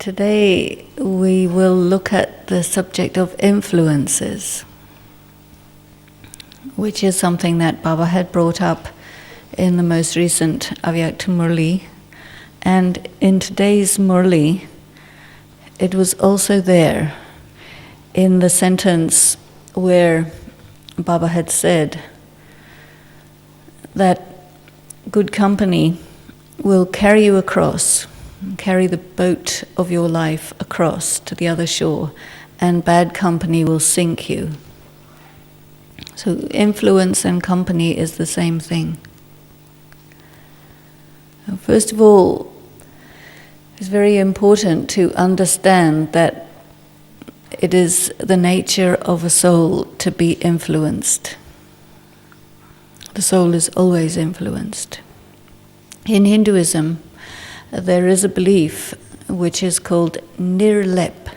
Today we will look at the subject of influences, which is something that Baba had brought up in the most recent Avyakta Murli. And in today's Murli, it was also there in the sentence where Baba had said that good company will carry you across, carry the boat of your life across to the other shore, and bad company will sink you. So influence and company is the same thing. First of all, it's very important to understand that it is the nature of a soul to be influenced. The soul is always influenced. In Hinduism, there is a belief which is called nirlep,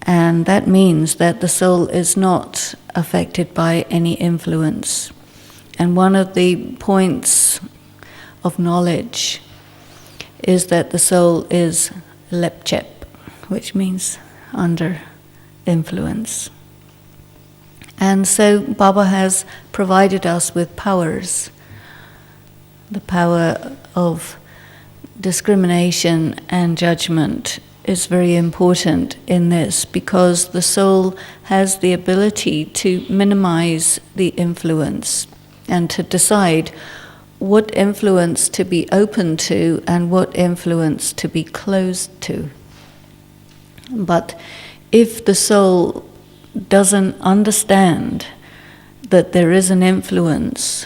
and that means that the soul is not affected by any influence. And one of the points of knowledge is that the soul is lepchep, which means under influence. And so Baba has provided us with powers, the power of discrimination and judgment is very important in this, because the soul has the ability to minimize the influence and to decide what influence to be open to and what influence to be closed to. But if the soul doesn't understand that there is an influence,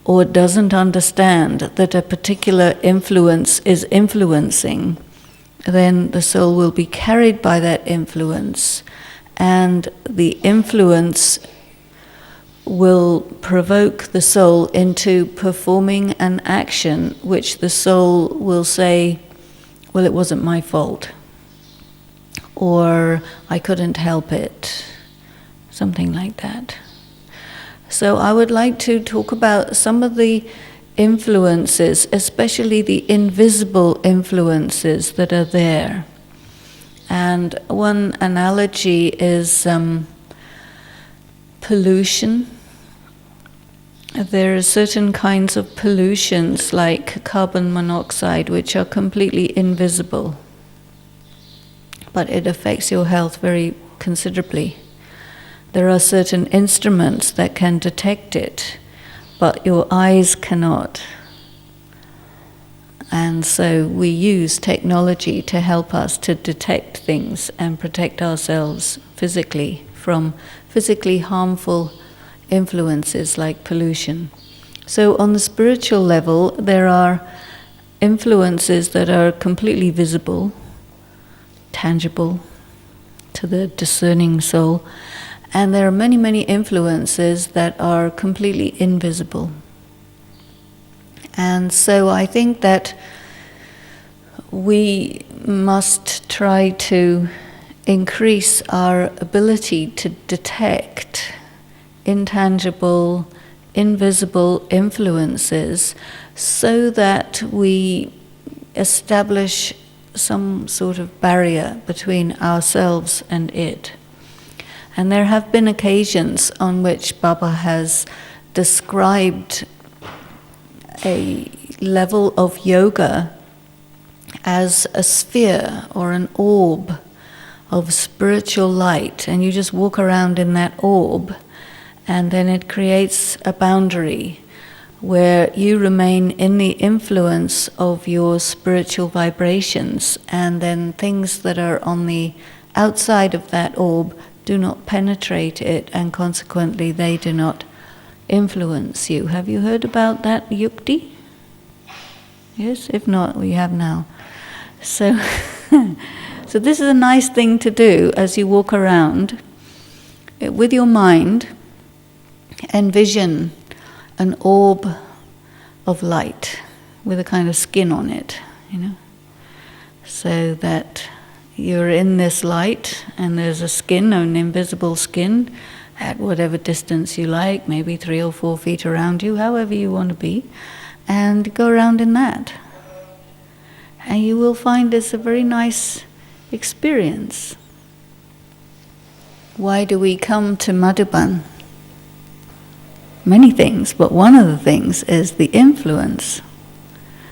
or doesn't understand that a particular influence is influencing, then the soul will be carried by that influence, and the influence will provoke the soul into performing an action which the soul will say, well, it wasn't my fault, or I couldn't help it, something like that. So I would like to talk about some of the influences, especially the invisible influences that are there. And one analogy is pollution. There are certain kinds of pollutions like carbon monoxide which are completely invisible, but it affects your health very considerably. There are certain instruments that can detect it, but your eyes cannot. And so we use technology to help us to detect things and protect ourselves physically from physically harmful influences like pollution. So on the spiritual level, there are influences that are completely visible, tangible to the discerning soul. And there are many, many influences that are completely invisible. And so I think that we must try to increase our ability to detect intangible, invisible influences so that we establish some sort of barrier between ourselves and it. And there have been occasions on which Baba has described a level of yoga as a sphere or an orb of spiritual light, and you just walk around in that orb, and then it creates a boundary where you remain in the influence of your spiritual vibrations, and then things that are on the outside of that orb do not penetrate it, and consequently they do not influence you. Have you heard about that yukti? Yes, if not, we have now. So, so this is a nice thing to do as you walk around. With your mind, envision an orb of light with a kind of skin on it, so that you're in this light, and there's a skin, an invisible skin, at whatever distance you like, maybe 3 or 4 feet around you, however you want to be, and go around in that. And you will find this a very nice experience. Why do we come to Madhuban? Many things, but one of the things is the influence.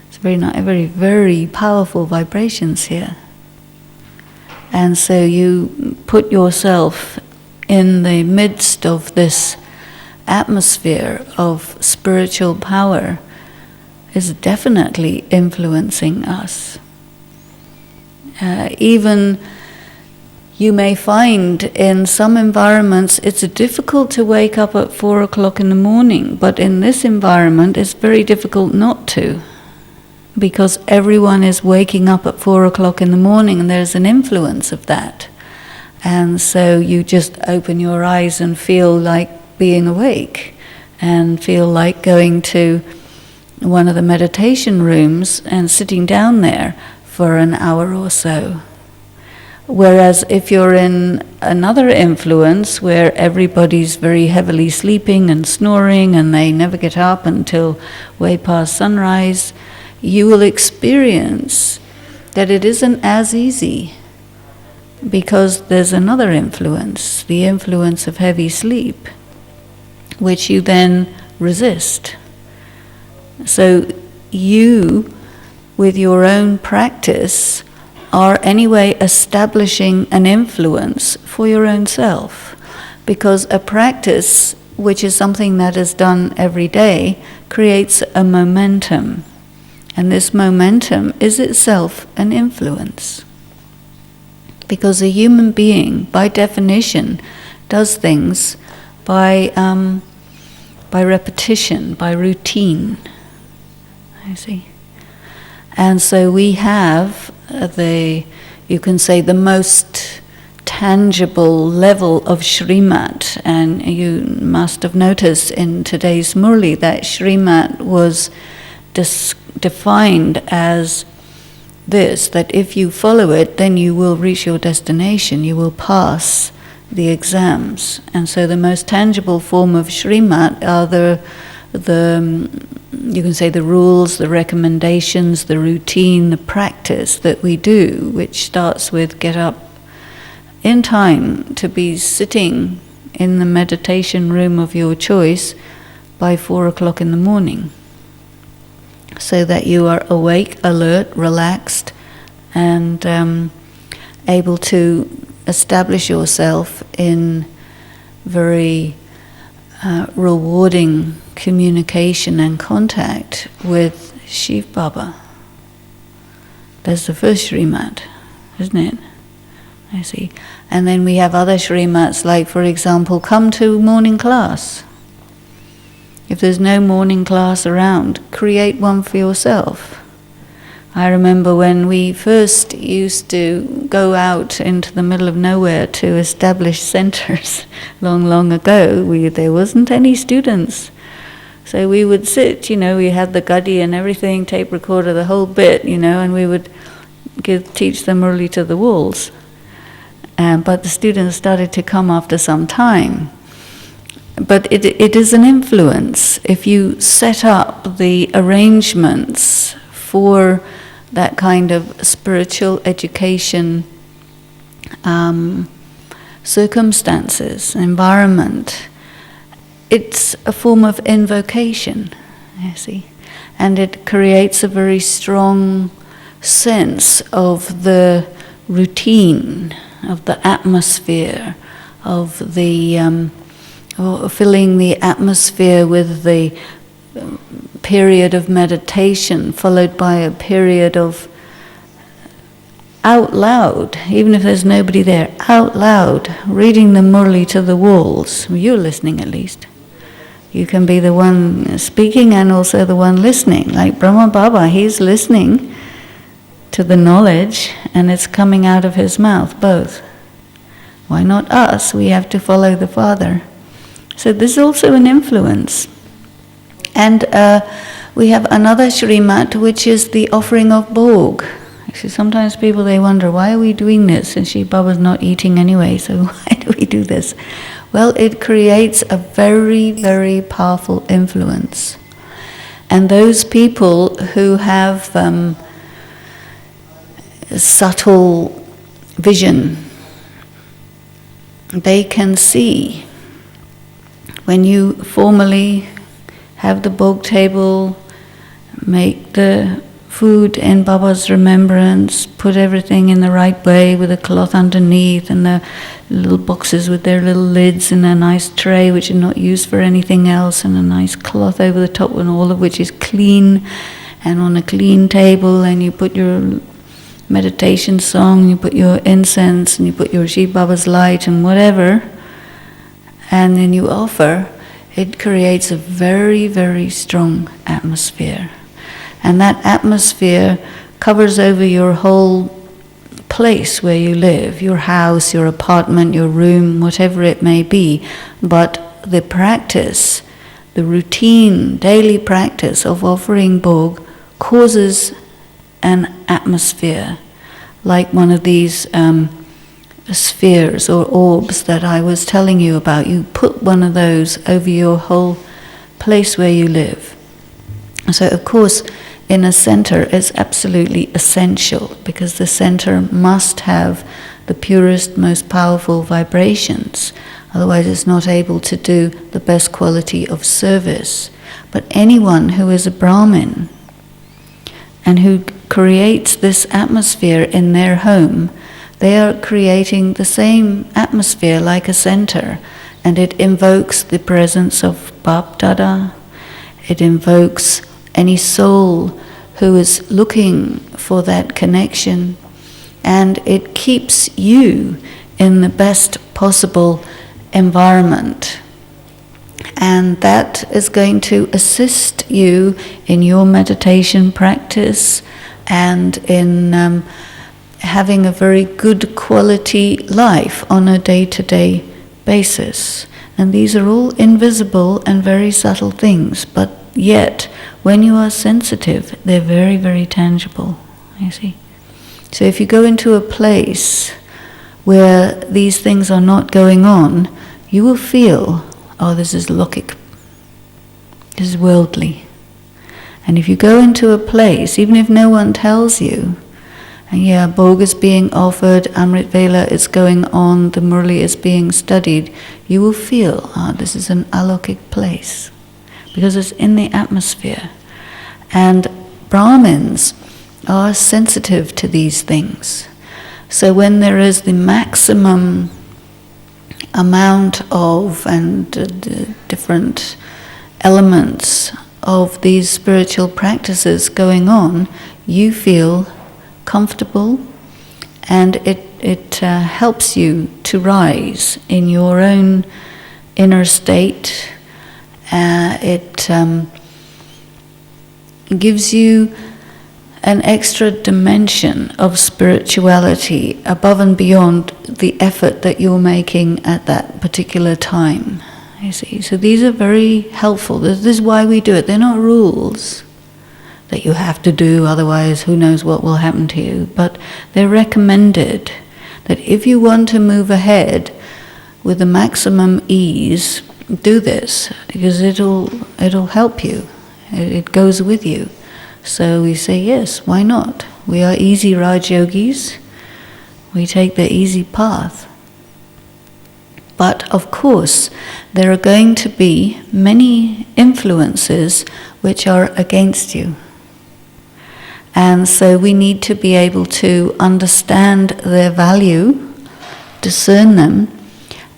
It's very, very powerful vibrations here. And so you put yourself in the midst of this atmosphere of spiritual power is definitely influencing us. Even you may find in some environments it's difficult to wake up at 4 o'clock in the morning, but in this environment it's very difficult not to, because everyone is waking up at 4 o'clock in the morning and there's an influence of that. And so you just open your eyes and feel like being awake and feel like going to one of the meditation rooms and sitting down there for an hour or so. Whereas if you're in another influence where everybody's very heavily sleeping and snoring and they never get up until way past sunrise, you will experience that it isn't as easy, because there's another influence, the influence of heavy sleep, which you then resist. So you, with your own practice, are anyway establishing an influence for your own self, because a practice, which is something that is done every day, creates a momentum, and this momentum is itself an influence. Because a human being, by definition, does things by repetition, by routine. I see. And so we have you can say, the most tangible level of Srimat. And you must have noticed in today's Murli that Srimat was defined as this, that if you follow it, then you will reach your destination, you will pass the exams. And so the most tangible form of Srimat are the you can say the rules, the recommendations, the routine, the practice that we do, which starts with get up in time to be sitting in the meditation room of your choice by 4 o'clock in the morning, so that you are awake, alert, relaxed, and able to establish yourself in very rewarding communication and contact with Shiv Baba. That's the first Srimat, isn't it? I see. And then we have other Srimats, like, for example, come to morning class. If there's no morning class around, create one for yourself. I remember when we first used to go out into the middle of nowhere to establish centers long ago, there wasn't any students. So we would sit, we had the gadi and everything, tape recorder, the whole bit, and we would teach the Murli to the walls. But the students started to come after some time. But it is an influence. If you set up the arrangements for that kind of spiritual education, circumstances, environment, it's a form of invocation, you see. And it creates a very strong sense of the routine, of the atmosphere, of the filling the atmosphere with the period of meditation, followed by a period of out loud, even if there's nobody there, out loud, reading the Murli to the walls. You're listening at least. You can be the one speaking and also the one listening. Like Brahma Baba, he's listening to the knowledge and it's coming out of his mouth, both. Why not us? We have to follow the Father. So this is also an influence. And we have another Srimat, which is the offering of bhog. Actually, sometimes people, they wonder, why are we doing this? And Shiv Baba's not eating anyway, so why do we do this? Well, it creates a very, very powerful influence. And those people who have subtle vision. They can see when you formally have the bog table, make the food in Baba's remembrance, put everything in the right way with a cloth underneath and the little boxes with their little lids and a nice tray which is not used for anything else and a nice cloth over the top and all of which is clean and on a clean table, and you put your meditation song, you put your incense and you put your Shiv Baba's light and whatever, and then you offer. It creates a very, very strong atmosphere. And that atmosphere covers over your whole place where you live, your house, your apartment, your room, whatever it may be. But the practice, the routine, daily practice of offering bhog causes an atmosphere, like one of these spheres or orbs that I was telling you about. You put one of those over your whole place where you live. So of course, in a center it's absolutely essential, because the center must have the purest, most powerful vibrations. Otherwise it's not able to do the best quality of service. But anyone who is a Brahmin and who creates this atmosphere in their home, they are creating the same atmosphere like a center, and it invokes the presence of Bap Dada. It invokes any soul who is looking for that connection, and it keeps you in the best possible environment. And that is going to assist you in your meditation practice and in having a very good quality life on a day-to-day basis. And these are all invisible and very subtle things, but yet when you are sensitive, they're very, very tangible, you see. So if you go into a place where these things are not going on, you will feel, oh, this is lokic, this is worldly. And if you go into a place, even if no one tells you, and yeah, bhog is being offered, Amrit Vela is going on, the Murli is being studied, you will feel, this is an alokic place, because it's in the atmosphere. And Brahmins are sensitive to these things. So when there is the maximum amount of and different elements of these spiritual practices going on, you feel comfortable, and it helps you to rise in your own inner state. It gives you an extra dimension of spirituality above and beyond the effort that you're making at that particular time, you see. So these are very helpful. This is why we do it. They're not rules that you have to do, otherwise who knows what will happen to you. But they're recommended that if you want to move ahead with the maximum ease, do this, because it'll help you. It goes with you. So we say, yes, why not? We are easy Raj Yogis. We take the easy path. But of course, there are going to be many influences which are against you. And so we need to be able to understand their value, discern them,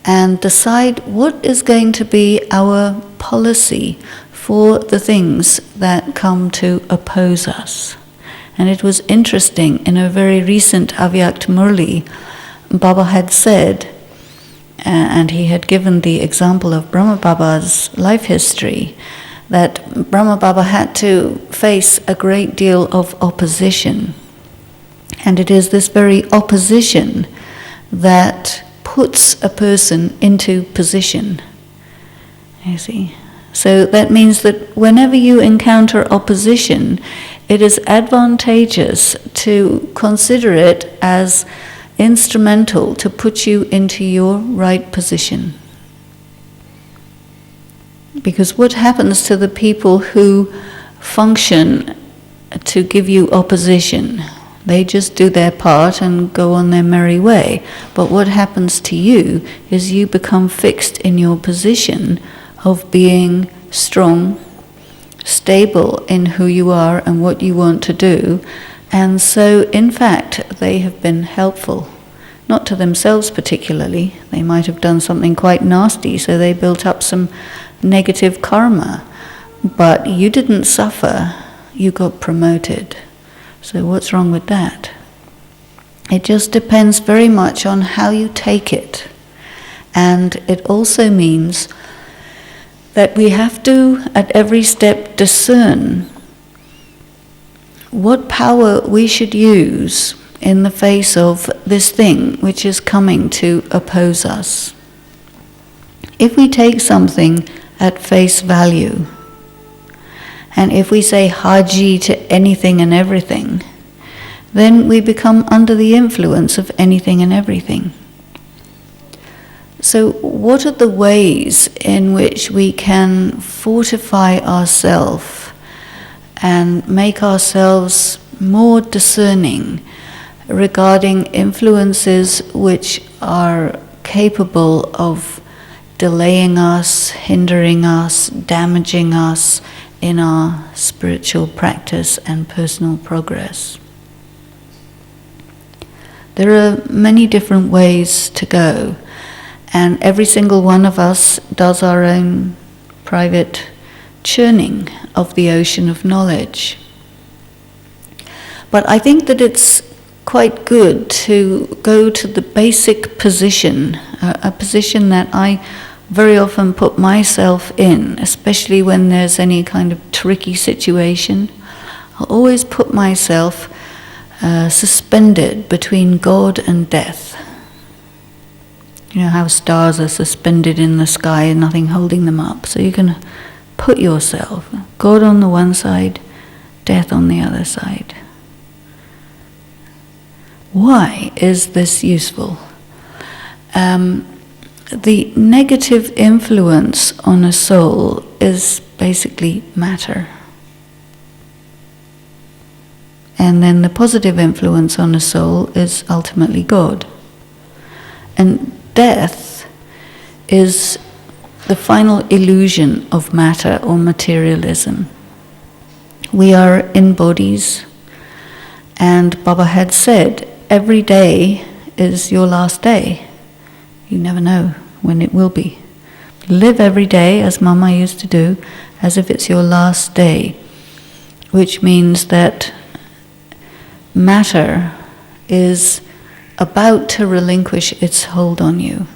and decide what is going to be our policy for the things that come to oppose us. And it was interesting, in a very recent Avyakt Murli, Baba had said, and he had given the example of Brahma Baba's life history, that Brahma Baba had to face a great deal of opposition. And it is this very opposition that puts a person into position, you see. So that means that whenever you encounter opposition, it is advantageous to consider it as instrumental to put you into your right position. Because what happens to the people who function to give you opposition? They just do their part and go on their merry way. But what happens to you is you become fixed in your position of being strong, stable in who you are and what you want to do. And so, in fact, they have been helpful. Not to themselves particularly. They might have done something quite nasty, so they built up some negative karma. But you didn't suffer, you got promoted. So what's wrong with that? It just depends very much on how you take it. And it also means that we have to, at every step, discern what power we should use in the face of this thing which is coming to oppose us. If we take something at face value, and if we say Haji to anything and everything, then we become under the influence of anything and everything. So what are the ways in which we can fortify ourselves and make ourselves more discerning regarding influences which are capable of delaying us, hindering us, damaging us in our spiritual practice and personal progress? There are many different ways to go, and every single one of us does our own private churning of the ocean of knowledge. But I think that it's quite good to go to the basic position, a position that I very often put myself in, especially when there's any kind of tricky situation. I'll always put myself suspended between God and death. You know how stars are suspended in the sky and nothing holding them up. So you can put yourself, God on the one side, death on the other side. Why is this useful? The negative influence on a soul is basically matter. And then the positive influence on a soul is ultimately God. And death is the final illusion of matter or materialism. We are in bodies, and Baba had said, every day is your last day. You never know when it will be. Live every day, as Mama used to do, as if it's your last day, which means that matter is about to relinquish its hold on you.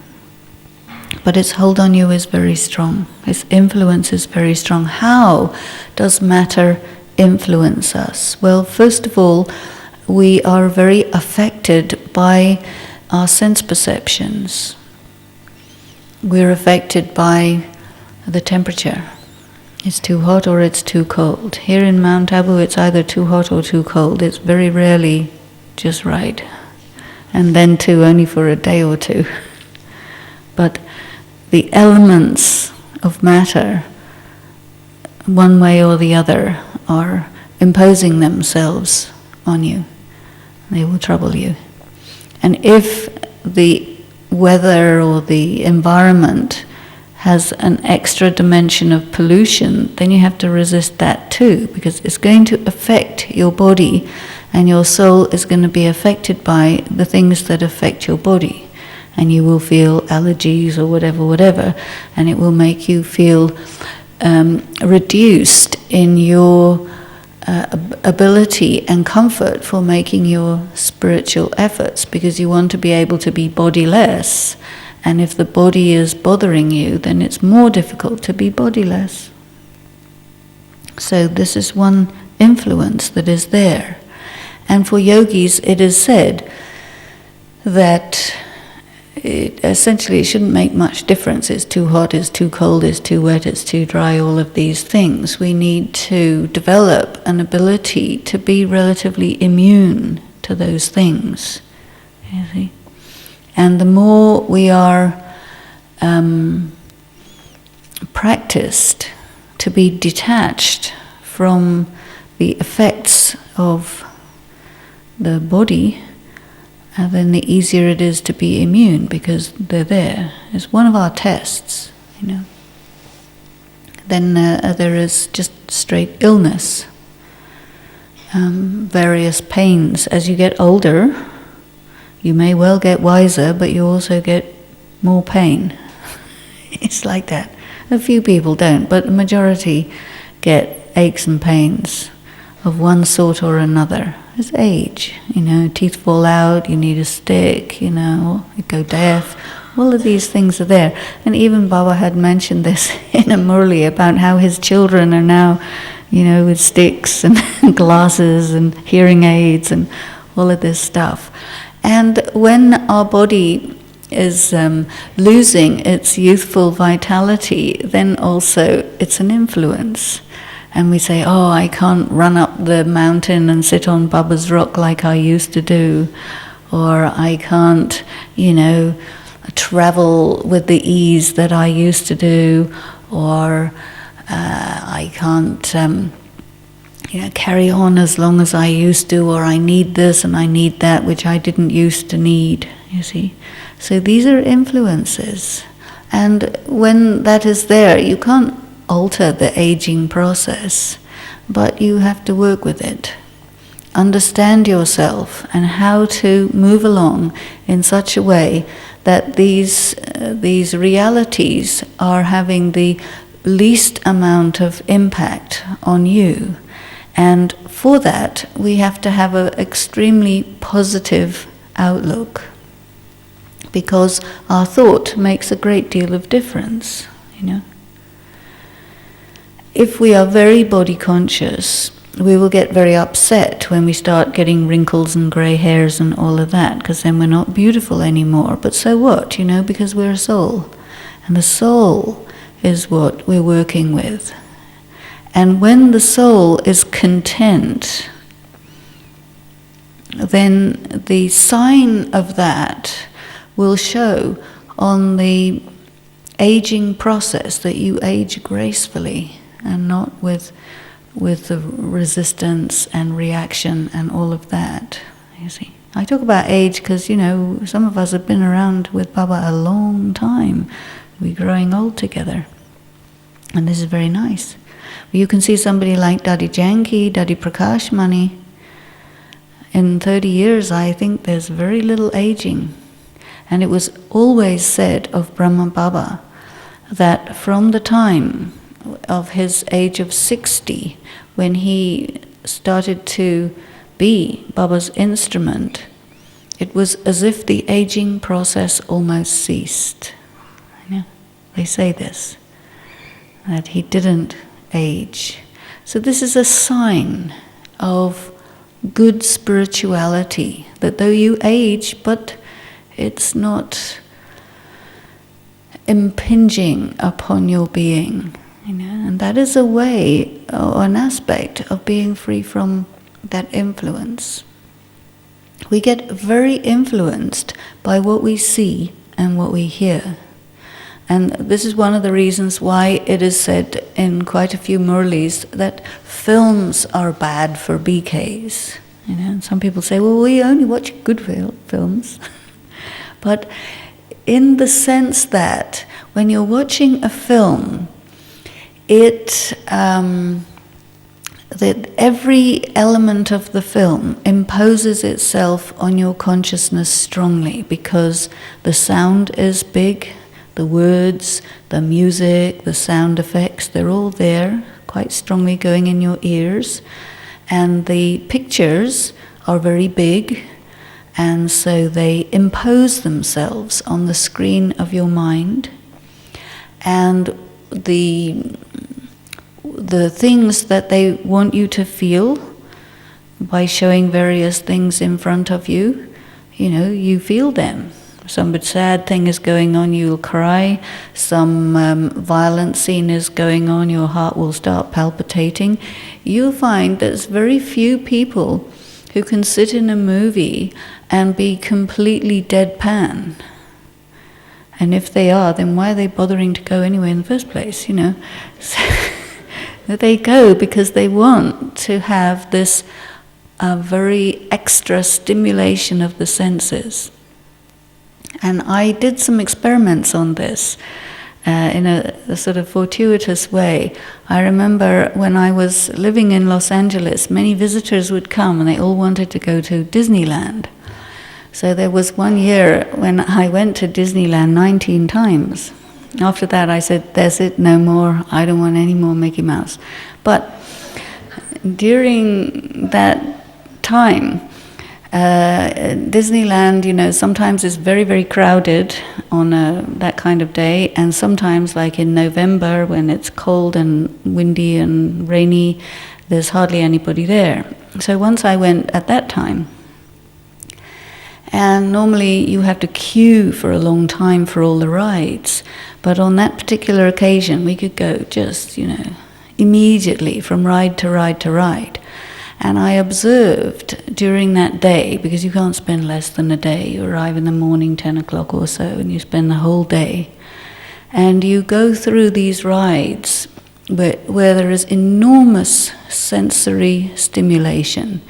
But its hold on you is very strong. Its influence is very strong. How does matter influence us? Well, first of all, we are very affected by our sense perceptions. We're affected by the temperature. It's too hot or it's too cold. Here in Mount Abu, it's either too hot or too cold. It's very rarely just right. And then too, only for a day or two. But the elements of matter, one way or the other, are imposing themselves on you. They will trouble you. And if the weather or the environment has an extra dimension of pollution, then you have to resist that too, because it's going to affect your body, and your soul is going to be affected by the things that affect your body. And you will feel allergies or whatever, and it will make you feel reduced in your ability and comfort for making your spiritual efforts, because you want to be able to be bodiless. And if the body is bothering you, then it's more difficult to be bodiless. So this is one influence that is there. And for yogis, it is said that essentially it shouldn't make much difference. It's too hot, it's too cold, it's too wet, it's too dry, all of these things. We need to develop an ability to be relatively immune to those things. You see? And the more we are practiced to be detached from the effects of the body, then the easier it is to be immune, because they're there. It's one of our tests, Then there is just straight illness, various pains. As you get older, you may well get wiser, but you also get more pain. It's like that. A few people don't, but the majority get aches and pains of one sort or another. It's age, teeth fall out, you need a stick, you go deaf. All of these things are there. And even Baba had mentioned this in a Murli about how his children are now, with sticks and glasses and hearing aids and all of this stuff. And when our body is losing its youthful vitality, then also it's an influence. And we say, oh, I can't run up the mountain and sit on Baba's rock like I used to do. Or I can't, travel with the ease that I used to do. Or I can't, carry on as long as I used to. Or I need this and I need that, which I didn't used to need, you see. So these are influences. And when that is there, you can't alter the aging process, but you have to work with it. Understand yourself and how to move along in such a way that these realities are having the least amount of impact on you. And for that, we have to have an extremely positive outlook, because our thought makes a great deal of difference, If we are very body conscious, we will get very upset when we start getting wrinkles and grey hairs and all of that, because then we're not beautiful anymore. But so what, because we're a soul. And the soul is what we're working with. And when the soul is content, then the sign of that will show on the aging process, that you age gracefully and not with the resistance and reaction and all of that, you see. I talk about age because, some of us have been around with Baba a long time. We're growing old together. And this is very nice. You can see somebody like Daddy Janki, Daddy Prakash Mani. In 30 years, I think there's very little aging. And it was always said of Brahma Baba that from the time of his age of 60, when he started to be Baba's instrument, it was as if the aging process almost ceased. They say this, that he didn't age. So this is a sign of good spirituality, that though you age, but it's not impinging upon your being, and that is a way or an aspect of being free from that influence. We get very influenced by what we see and what we hear. And this is one of the reasons why it is said in quite a few Murlis that films are bad for BKs. And some people say, well, we only watch good films. But in the sense that when you're watching a film, that every element of the film imposes itself on your consciousness strongly, because the sound is big, the words, the music, the sound effects, they're all there, quite strongly going in your ears. And the pictures are very big, and so they impose themselves on the screen of your mind. And the things that they want you to feel by showing various things in front of you, you feel them. Some sad thing is going on, you'll cry. Some violent scene is going on, your heart will start palpitating. You'll find there's very few people who can sit in a movie and be completely deadpan. And if they are, then why are they bothering to go anywhere in the first place, So they go because they want to have this a very extra stimulation of the senses. And I did some experiments on this in a sort of fortuitous way. I remember when I was living in Los Angeles, many visitors would come and they all wanted to go to Disneyland. So there was one year when I went to Disneyland 19 times. After that I said, that's it, no more, I don't want any more Mickey Mouse. But during that time, Disneyland, sometimes is very, very crowded on that kind of day, and sometimes, like in November, when it's cold and windy and rainy, there's hardly anybody there. So once I went at that time, and normally you have to queue for a long time for all the rides, but on that particular occasion, we could go just, immediately from ride to ride to ride. And I observed during that day, because you can't spend less than a day, you arrive in the morning, 10 o'clock or so, and you spend the whole day. And you go through these rides where there is enormous sensory stimulation.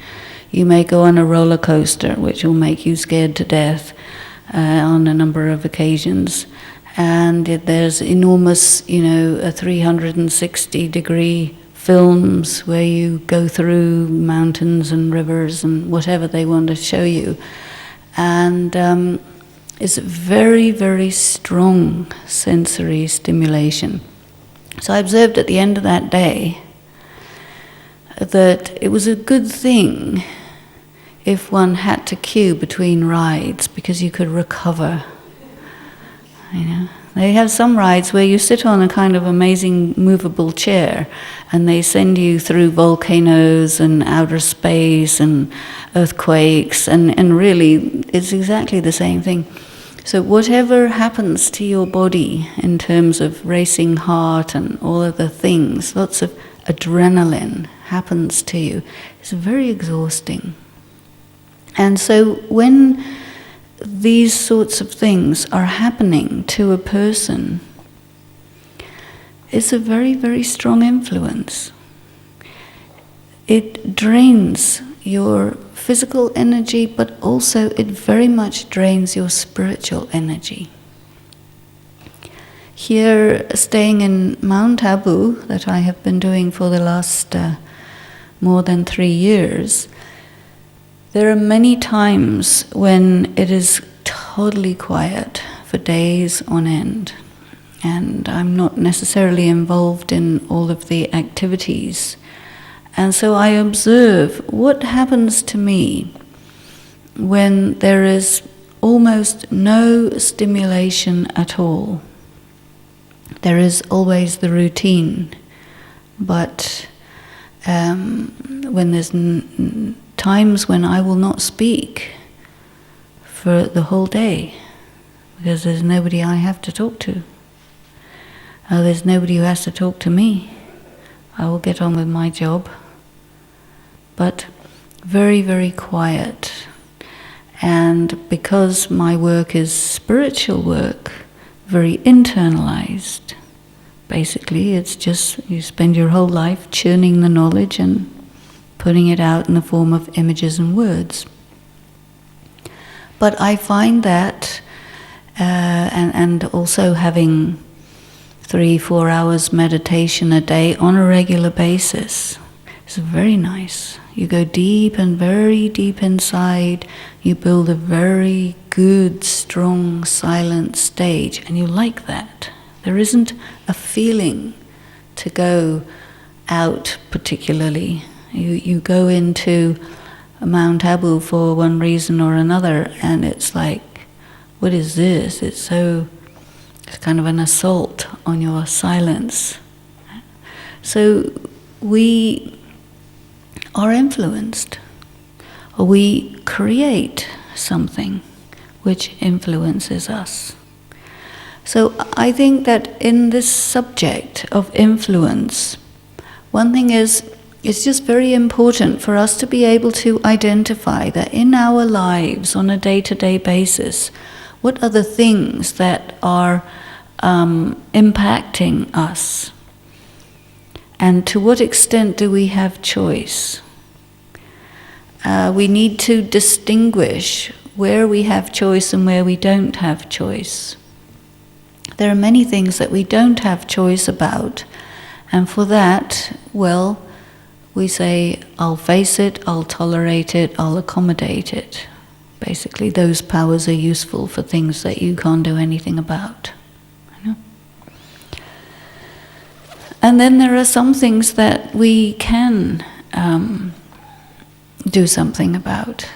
You may go on a roller coaster, which will make you scared to death on a number of occasions. And there's enormous, a 360-degree films where you go through mountains and rivers and whatever they want to show you. And it's very, very strong sensory stimulation. So I observed at the end of that day that it was a good thing if one had to queue between rides, because you could recover. They have some rides where you sit on a kind of amazing movable chair and they send you through volcanoes and outer space and earthquakes, and really it's exactly the same thing. So whatever happens to your body in terms of racing heart and all of the things, lots of adrenaline happens to you. It's very exhausting. And so when these sorts of things are happening to a person, it's a very, very strong influence. It drains your physical energy, but also it very much drains your spiritual energy. Here, staying in Mount Abu, that I have been doing for the last more than 3 years, there are many times when it is totally quiet for days on end, and I'm not necessarily involved in all of the activities. And so I observe what happens to me when there is almost no stimulation at all. There is always the routine, but when there's times when I will not speak for the whole day because there's nobody I have to talk to. There's nobody who has to talk to me. I will get on with my job. But very, very quiet. And because my work is spiritual work, very internalized. Basically, it's just you spend your whole life churning the knowledge and putting it out in the form of images and words. But I find that, and also having 3-4 hours meditation a day on a regular basis is very nice. You go deep and very deep inside, you build a very good, strong, silent stage, and you like that. There isn't a feeling to go out particularly. You go into Mount Abu for one reason or another, and it's like, what is this? It's kind of an assault on your silence. So we are influenced, or we create something which influences us. So I think that in this subject of influence, one thing is, it's just very important for us to be able to identify that in our lives on a day-to-day basis, what are the things that are impacting us? And to what extent do we have choice? we need to distinguish where we have choice and where we don't have choice. There are many things that we don't have choice about, and for that, well, we say, I'll face it, I'll tolerate it, I'll accommodate it. Basically, those powers are useful for things that you can't do anything about. You know? And then there are some things that we can do something about.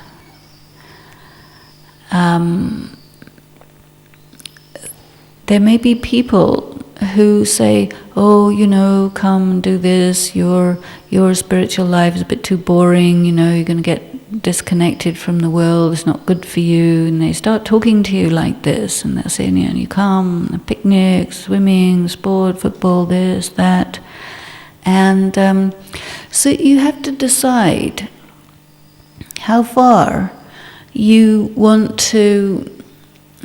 There may be people who say, oh, come do this, your spiritual life is a bit too boring, you're going to get disconnected from the world, it's not good for you, and they start talking to you like this, and they're saying, you come, picnic, swimming, sport, football, this, that. And so you have to decide how far you want to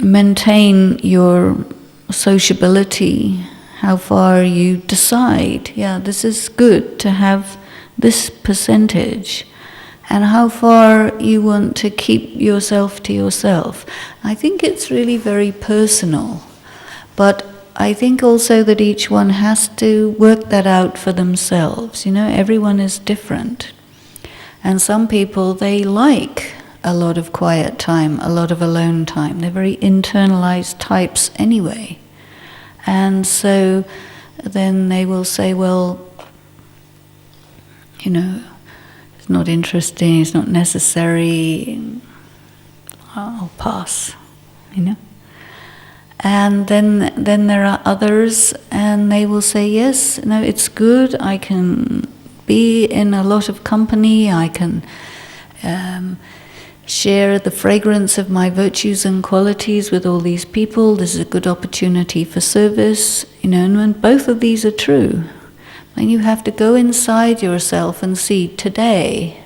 maintain your sociability, how far you decide, this is good to have this percentage, and how far you want to keep yourself to yourself. I think it's really very personal, but I think also that each one has to work that out for themselves. Everyone is different. And some people, they like a lot of quiet time, a lot of alone time. They're very internalized types anyway. And so then they will say, well, it's not interesting, it's not necessary, I'll pass, And then there are others, and they will say, yes, no, it's good, I can be in a lot of company, I can share the fragrance of my virtues and qualities with all these people, this is a good opportunity for service, and when both of these are true, then you have to go inside yourself and see, today,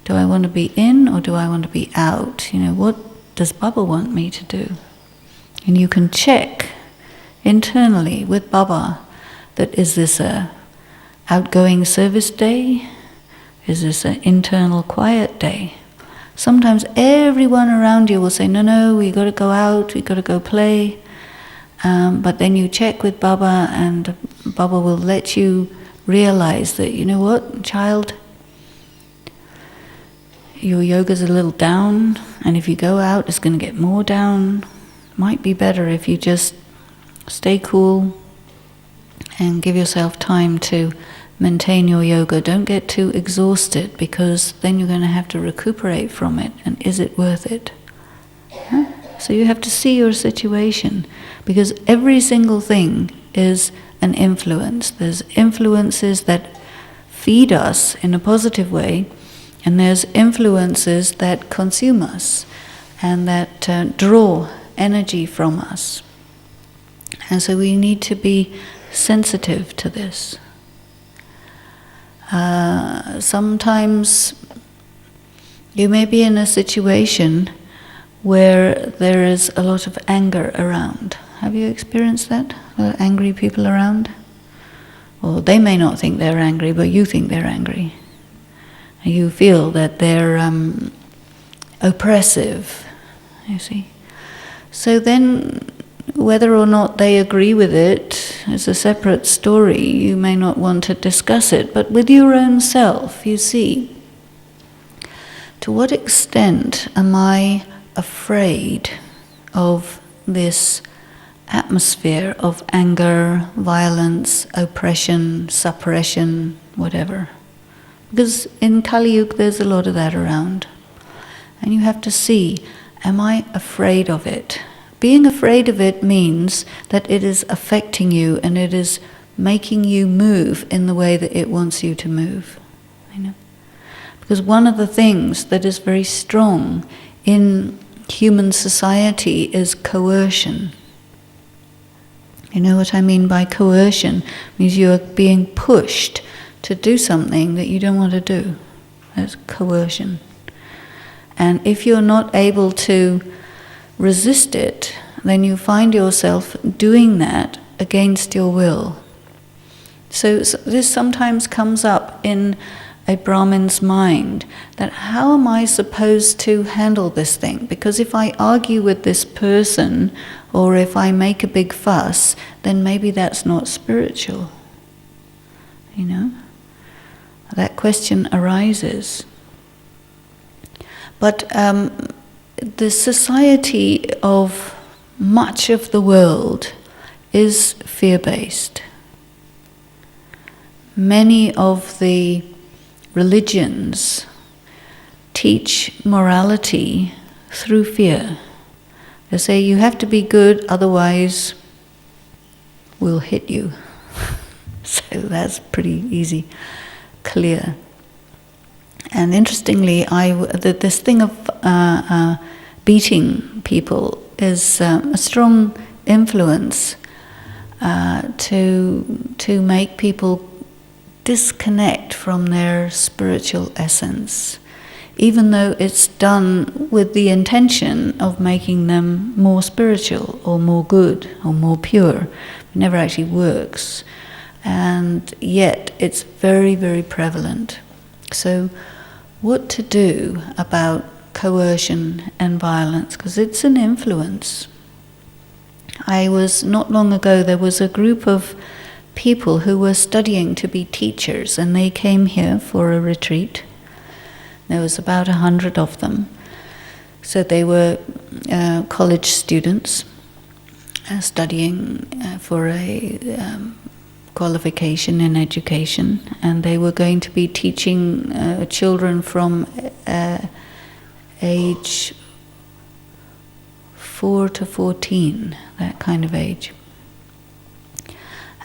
do I want to be in or do I want to be out? What does Baba want me to do? And you can check internally with Baba that is this a outgoing service day? Is this an internal quiet day? Sometimes everyone around you will say, no, we got to go out, we got to go play. But then you check with Baba, and Baba will let you realize that, child, your yoga's a little down, and if you go out, it's going to get more down. Might be better if you just stay cool and give yourself time to maintain your yoga. Don't get too exhausted, because then you're going to have to recuperate from it, and is it worth it? Huh? So you have to see your situation, because every single thing is an influence. There's influences that feed us in a positive way, and there's influences that consume us and that draw energy from us. And so we need to be sensitive to this. Sometimes you may be in a situation where there is a lot of anger around. Have you experienced that? Angry people around? Well, they may not think they're angry, but you think they're angry. You feel that they're oppressive, you see. So then, whether or not they agree with it is a separate story. You may not want to discuss it, but with your own self, you see, to what extent am I afraid of this atmosphere of anger, violence, oppression, suppression, whatever? Because in Kali Yuga there's a lot of that around. And you have to see, am I afraid of it? Being afraid of it means that it is affecting you and it is making you move in the way that it wants you to move. Because one of the things that is very strong in human society is coercion. You know what I mean by coercion? It means you are being pushed to do something that you don't want to do. That's coercion. And if you're not able to resist it, then you find yourself doing that against your will. So this sometimes comes up in a Brahmin's mind, that how am I supposed to handle this thing? Because if I argue with this person, or if I make a big fuss, then maybe that's not spiritual. You know? That question arises. But the society of much of the world is fear-based. Many of the religions teach morality through fear. They say you have to be good, otherwise we'll hit you. So that's pretty easy, clear. And interestingly, this thing of beating people is a strong influence to make people disconnect from their spiritual essence, even though it's done with the intention of making them more spiritual or more good or more pure. It never actually works. And yet it's very, very prevalent. So what to do about coercion and violence? Because it's an influence. Not long ago, there was a group of people who were studying to be teachers, and they came here for a retreat. There was about 100 of them. So they were college students studying for a qualification in education, and they were going to be teaching children from age 4 to 14, that kind of age.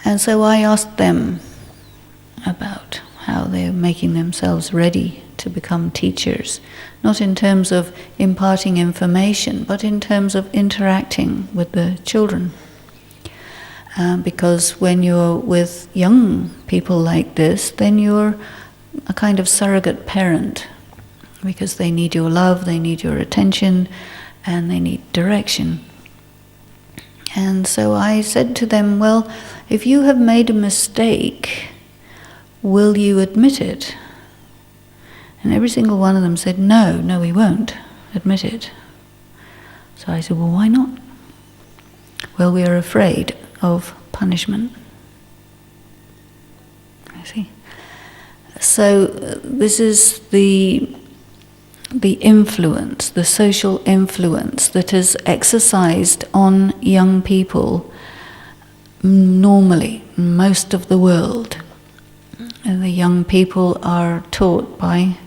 And so I asked them about how they're making themselves ready to become teachers, not in terms of imparting information, but in terms of interacting with the children. Because when you're with young people like this, then you're a kind of surrogate parent, because they need your love, they need your attention, and they need direction. And so I said to them, well, if you have made a mistake, will you admit it? And every single one of them said, no, we won't admit it. So I said, well, why not? Well, we are afraid of punishment. I see. So this is the influence, the social influence that is exercised on young people normally, most of the world. And the young people are taught by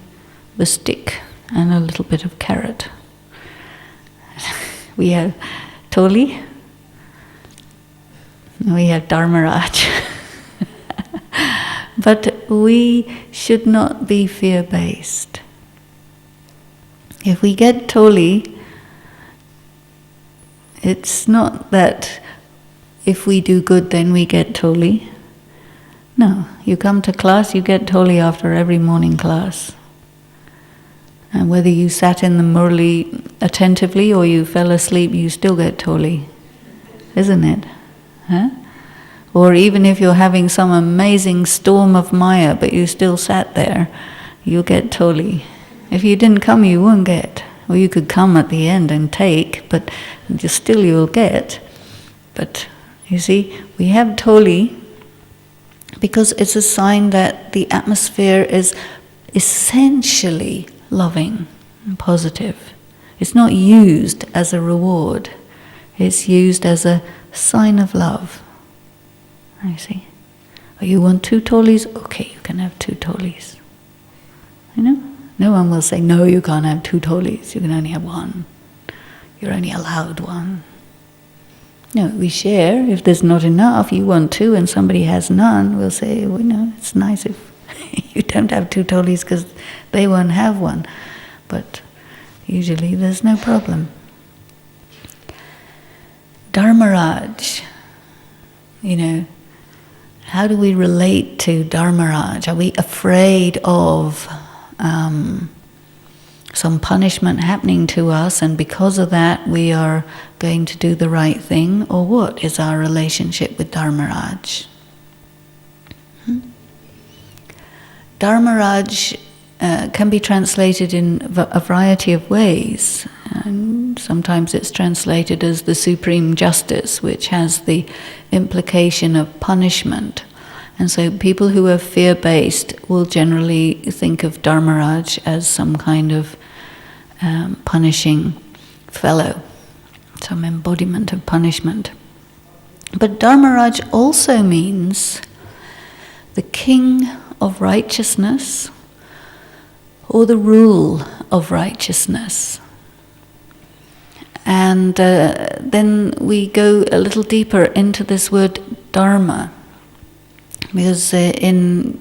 the stick and a little bit of carrot. We have Toli, we have Dharmaraj. But we should not be fear-based. If we get Toli, it's not that if we do good then we get Toli. No, you come to class, you get Toli after every morning class. And whether you sat in the murli attentively or you fell asleep, you still get Toli. Isn't it? Huh? Or even if you're having some amazing storm of Maya, but you still sat there, you'll get Toli. If you didn't come, you won't get. Or you could come at the end and take, but still you'll get. But you see, we have Toli because it's a sign that the atmosphere is essentially loving and positive. It's not used as a reward. It's used as a sign of love. I see. Oh, you want 2 Tolis? Okay, you can have 2 Tolis. You know? No one will say, no, you can't have 2 Tolis. You can only have 1. You're only allowed 1. No, we share. If there's not enough, you want 2 and somebody has none, we'll say, well, no, it's nice if you don't have 2 Tolis because they won't have 1. But usually there's no problem. Dharmaraj, how do we relate to Dharmaraj? Are we afraid of some punishment happening to us, and because of that we are going to do the right thing? Or what is our relationship with Dharmaraj? Dharmaraj can be translated in a variety of ways. And sometimes it's translated as the supreme justice, which has the implication of punishment. And so people who are fear-based will generally think of Dharmaraj as some kind of punishing fellow, some embodiment of punishment. But Dharmaraj also means the king of righteousness or the rule of righteousness. And then we go a little deeper into this word dharma, because in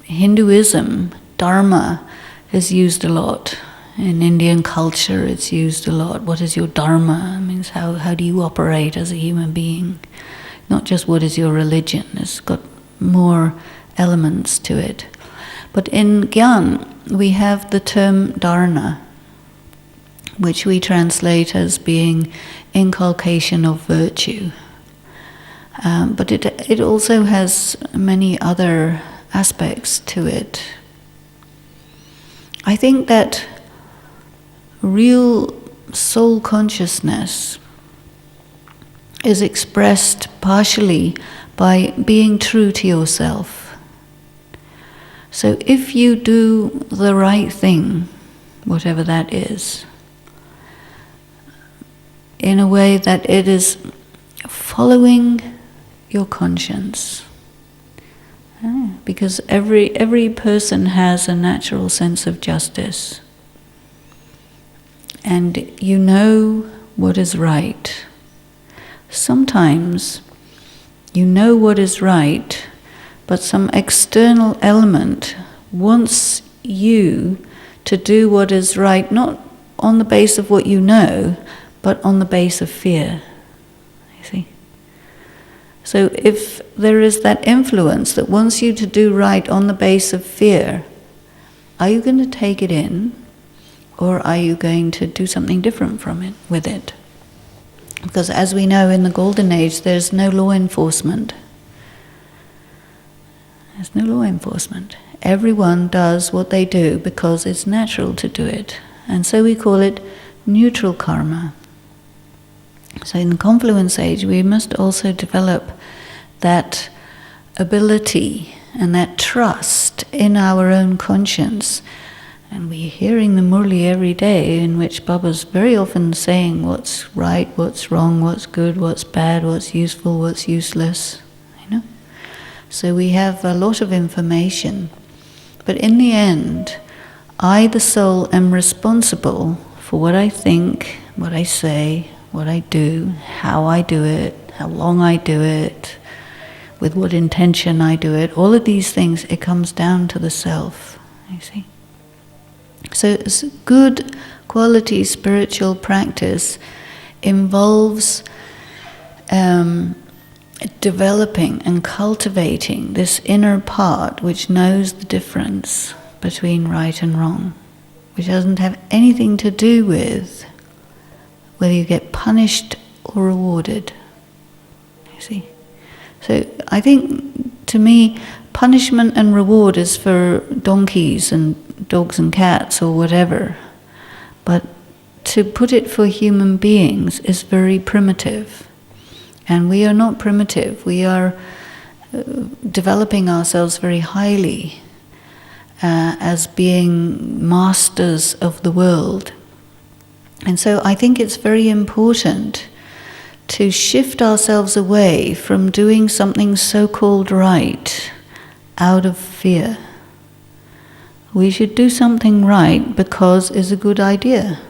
Hinduism, dharma is used a lot. In Indian culture, it's used a lot. What is your dharma? It means how do you operate as a human being? Not just what is your religion. It's got more elements to it. But in Gyan, we have the term dharna, which we translate as being inculcation of virtue. But it also has many other aspects to it. I think that real soul consciousness is expressed partially by being true to yourself. So if you do the right thing, whatever that is, in a way that it is following your conscience, because every person has a natural sense of justice, and you know what is right. Sometimes you know what is right, but some external element wants you to do what is right, not on the basis of what you know, but on the basis of fear. You see? So if there is that influence that wants you to do right on the basis of fear, are you going to take it in, or are you going to do something different with it? Because as we know, in the Golden Age, there's no law enforcement. There's no law enforcement. Everyone does what they do because it's natural to do it. And so we call it neutral karma. So in the confluence age, we must also develop that ability and that trust in our own conscience. And we're hearing the Murli every day, in which Baba's very often saying what's right, what's wrong, what's good, what's bad, what's useful, what's useless. So we have a lot of information. But in the end, I, the soul, am responsible for what I think, what I say, what I do, how I do it, how long I do it, with what intention I do it. All of these things, it comes down to the self, you see. So good quality spiritual practice involves developing and cultivating this inner part which knows the difference between right and wrong, which doesn't have anything to do with whether you get punished or rewarded. You see? So I think, to me, punishment and reward is for donkeys and dogs and cats or whatever. But to put it for human beings is very primitive. And we are not primitive. We are developing ourselves very highly as being masters of the world. And so I think it's very important to shift ourselves away from doing something so-called right out of fear. We should do something right because it's a good idea.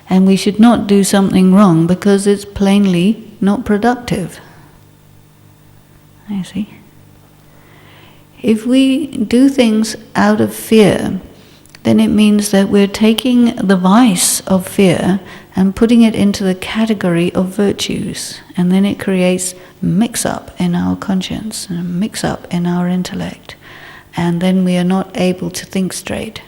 And we should not do something wrong because it's plainly not productive. You see? If we do things out of fear, then it means that we're taking the vice of fear and putting it into the category of virtues. And then it creates mix-up in our conscience and a mix-up in our intellect. And then we are not able to think straight.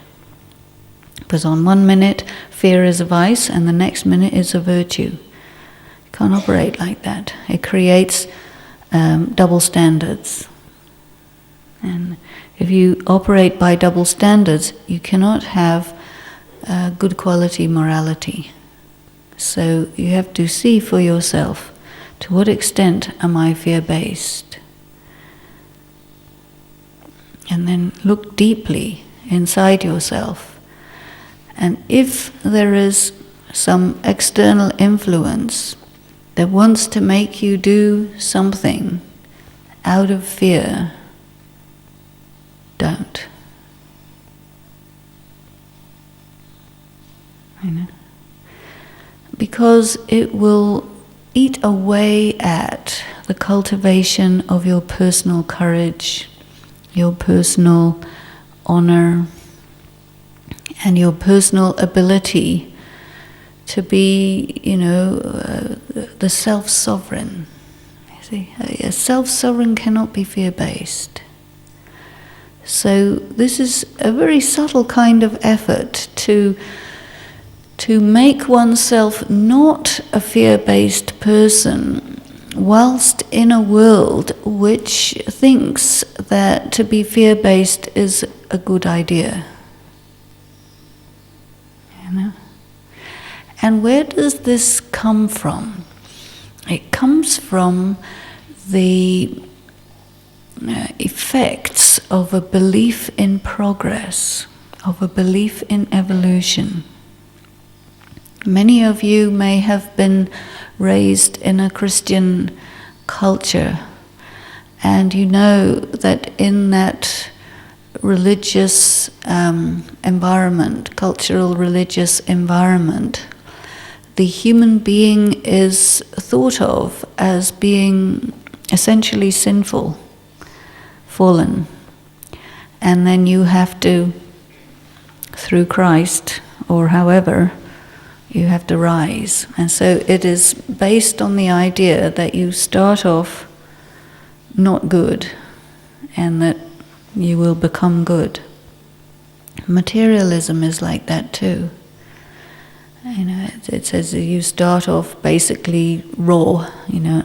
Because on one minute, fear is a vice, and the next minute is a virtue. You can't operate like that. It creates double standards. And if you operate by double standards, you cannot have good quality morality. So you have to see for yourself, to what extent am I fear-based? And then look deeply inside yourself. And if there is some external influence that wants to make you do something out of fear, don't. You know? Because it will eat away at the cultivation of your personal courage, your personal honor, and your personal ability to be, the self-sovereign. You see, a self-sovereign cannot be fear-based. So this is a very subtle kind of effort to make oneself not a fear-based person, whilst in a world which thinks that to be fear-based is a good idea. And where does this come from? It comes from the effects of a belief in progress, of a belief in evolution. Many of you may have been raised in a Christian culture, and you know that in that religious environment, cultural religious environment, the human being is thought of as being essentially sinful, fallen. And then you have to, through Christ, or however, you have to rise. And so it is based on the idea that you start off not good, and that you will become good. Materialism is like that too. It says that you start off basically raw,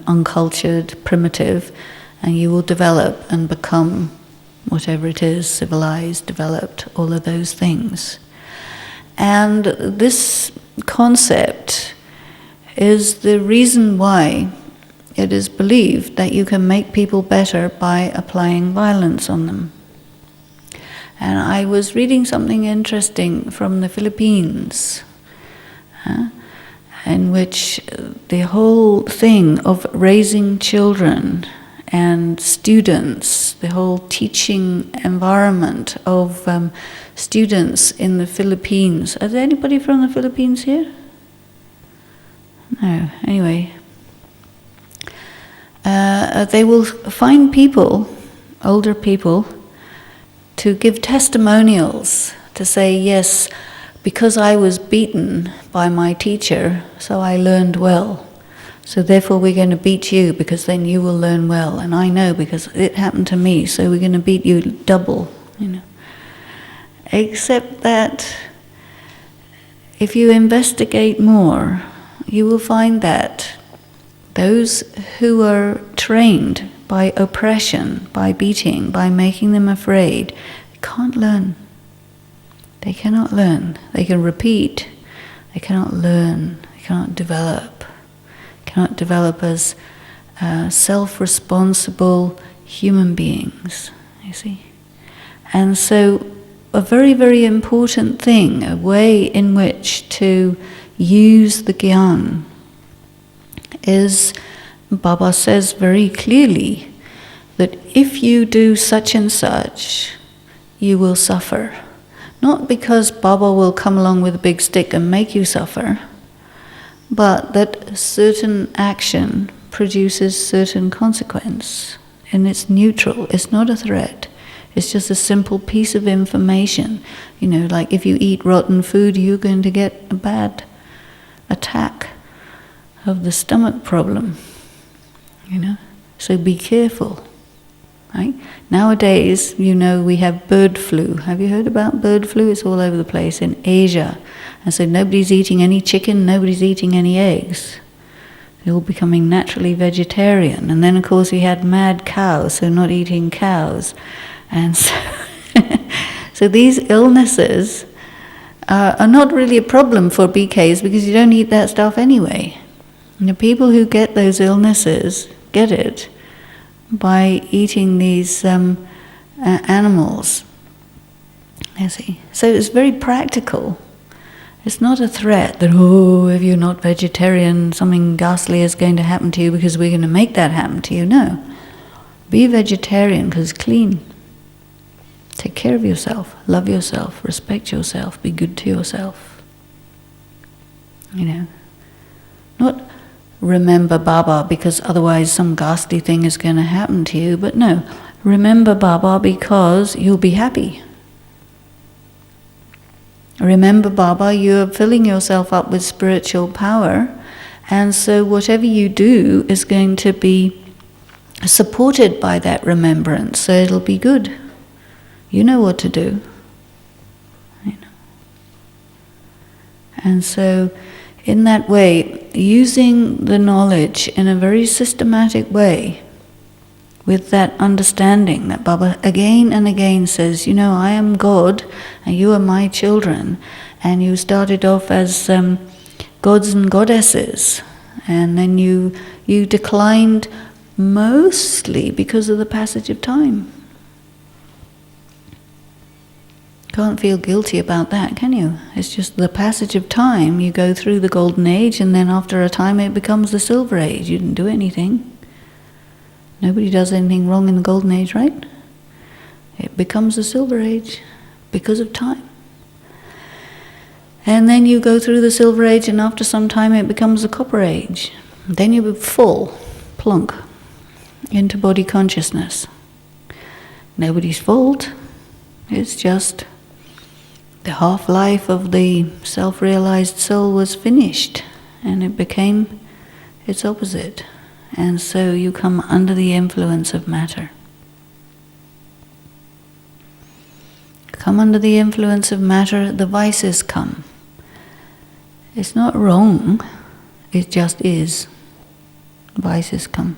uncultured, primitive, and you will develop and become whatever it is, civilized, developed, all of those things. And this concept is the reason why it is believed that you can make people better by applying violence on them. And I was reading something interesting from the Philippines, in which the whole thing of raising children and students, the whole teaching environment of students in the Philippines. Is there anybody from the Philippines here? No, anyway. They will find people, older people, to give testimonials, to say, yes, because I was beaten by my teacher, so I learned well. So therefore we're going to beat you, because then you will learn well. And I know because it happened to me, so we're going to beat you double, Except that if you investigate more, you will find that those who are trained by oppression, by beating, by making them afraid, can't learn. They cannot learn. They can repeat. They cannot learn. They cannot develop. Cannot develop as self-responsible human beings, you see. And so a very, very important thing, a way in which to use the Gyan is, Baba says very clearly, that if you do such and such, you will suffer. Not because Baba will come along with a big stick and make you suffer, but that certain action produces certain consequence. And it's neutral, it's not a threat. It's just a simple piece of information. Like if you eat rotten food, you're going to get a bad attack of the stomach problem. So be careful. Right? Nowadays, we have bird flu. Have you heard about bird flu? It's all over the place in Asia. And so nobody's eating any chicken, nobody's eating any eggs. They're all becoming naturally vegetarian. And then, of course, we had mad cows, so not eating cows. And so, so these illnesses are not really a problem for BKs because you don't eat that stuff anyway. And the people who get those illnesses get it by eating these animals. You see. So it's very practical. It's not a threat that, oh, if you're not vegetarian, something ghastly is going to happen to you because we're going to make that happen to you. No. Be vegetarian because it's clean. Take care of yourself, love yourself, respect yourself, be good to yourself. You know. Not remember Baba because otherwise some ghastly thing is going to happen to you, but no. Remember Baba because you'll be happy. Remember Baba, you're filling yourself up with spiritual power, and so whatever you do is going to be supported by that remembrance, so it'll be good. You know what to do. You know. And so, in that way, using the knowledge in a very systematic way, with that understanding that Baba again and again says, you know, I am God and you are my children, and you started off as gods and goddesses, and then you declined mostly because of the passage of time. Can't feel guilty about that, can you? It's just the passage of time. You go through the golden age, and then after a time it becomes the silver age. You didn't do anything. Nobody does anything wrong in the golden age, right? It becomes the silver age because of time. And then you go through the silver age, and after some time it becomes the copper age. Then you fall, plunk, into body consciousness. Nobody's fault. It's just the half-life of the self-realized soul was finished, and it became its opposite. And so you come under the influence of matter. Come under the influence of matter, the vices come. It's not wrong, it just is. Vices come.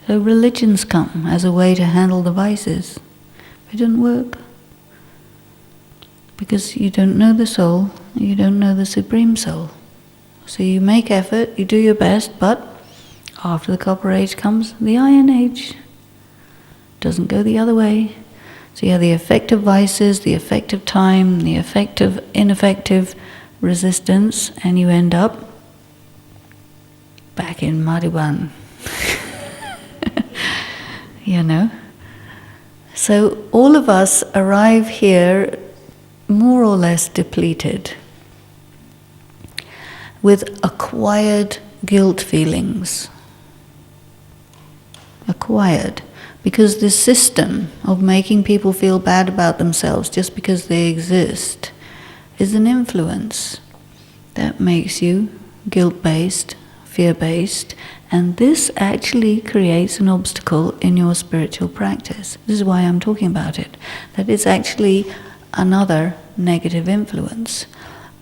So religions come as a way to handle the vices. It doesn't work. Because you don't know the soul, you don't know the Supreme Soul. So you make effort, you do your best, but after the copper age comes the iron age. Doesn't go the other way. So you have the effect of vices, the effect of time, the effect of ineffective resistance, and you end up back in Madhuban. You know? So all of us arrive here more or less depleted, with acquired guilt feelings. Acquired. Because this system of making people feel bad about themselves just because they exist is an influence that makes you guilt-based, fear-based, and this actually creates an obstacle in your spiritual practice. This is why I'm talking about it. That it's actually another negative influence.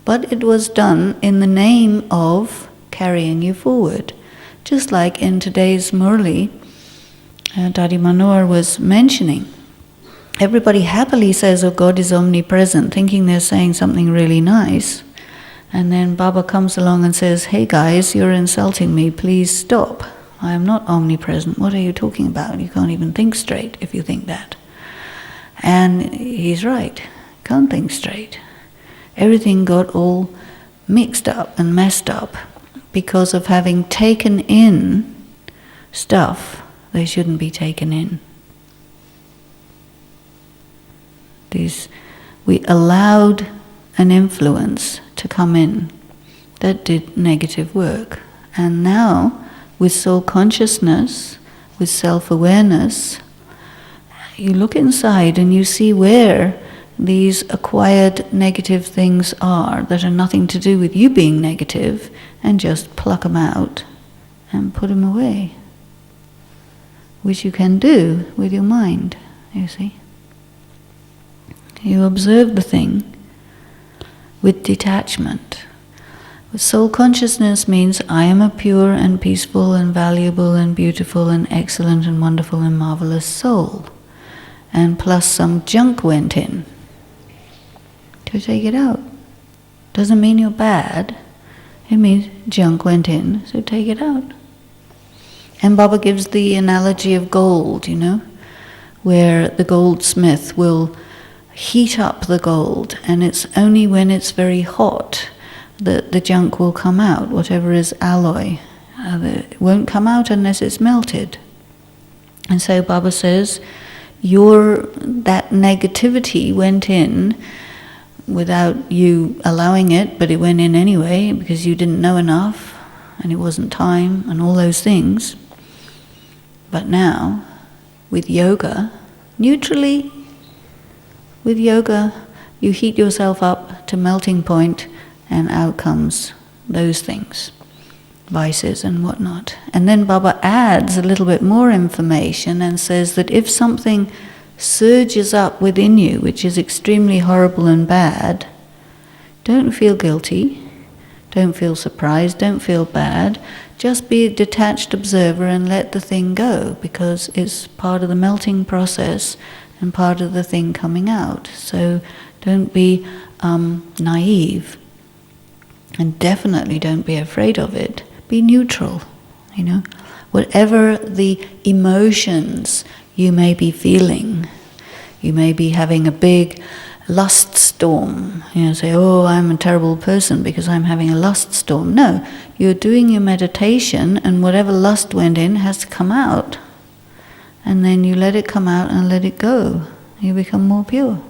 But it was done in the name of carrying you forward. Just like in today's Murli, Daddy Manor was mentioning, everybody happily says, oh, God is omnipresent, thinking they're saying something really nice. And then Baba comes along and says, hey guys, you're insulting me, please stop. I am not omnipresent. What are you talking about? You can't even think straight if you think that. And he's right, can't think straight. Everything got all mixed up and messed up because of having taken in stuff they shouldn't be taken in. We allowed an influence to come in that did negative work. And now, with soul consciousness, with self-awareness, you look inside and you see where these acquired negative things are that are nothing to do with you being negative, and just pluck them out and put them away. Which you can do with your mind, you see. You observe the thing with detachment. Soul consciousness means I am a pure and peaceful and valuable and beautiful and excellent and wonderful and marvelous soul. And plus some junk went in. To take it out. Doesn't mean you're bad. It means junk went in, so take it out. And Baba gives the analogy of gold, where the goldsmith will heat up the gold, and it's only when it's very hot that the junk will come out, whatever is alloy. It won't come out unless it's melted. And so Baba says, that negativity went in without you allowing it, but it went in anyway because you didn't know enough, and it wasn't time, and all those things. But now, with yoga, neutrally, with yoga, you heat yourself up to melting point, and out comes those things, vices and whatnot. And then Baba adds a little bit more information and says that if something surges up within you, which is extremely horrible and bad, don't feel guilty, don't feel surprised, don't feel bad. Just be a detached observer and let the thing go, because it's part of the melting process and part of the thing coming out. So don't be naive. And definitely don't be afraid of it. Be neutral, Whatever the emotions you may be feeling, you may be having a big lust storm. Say, oh, I'm a terrible person because I'm having a lust storm. No, you're doing your meditation, and whatever lust went in has to come out. And then you let it come out and let it go. You become more pure.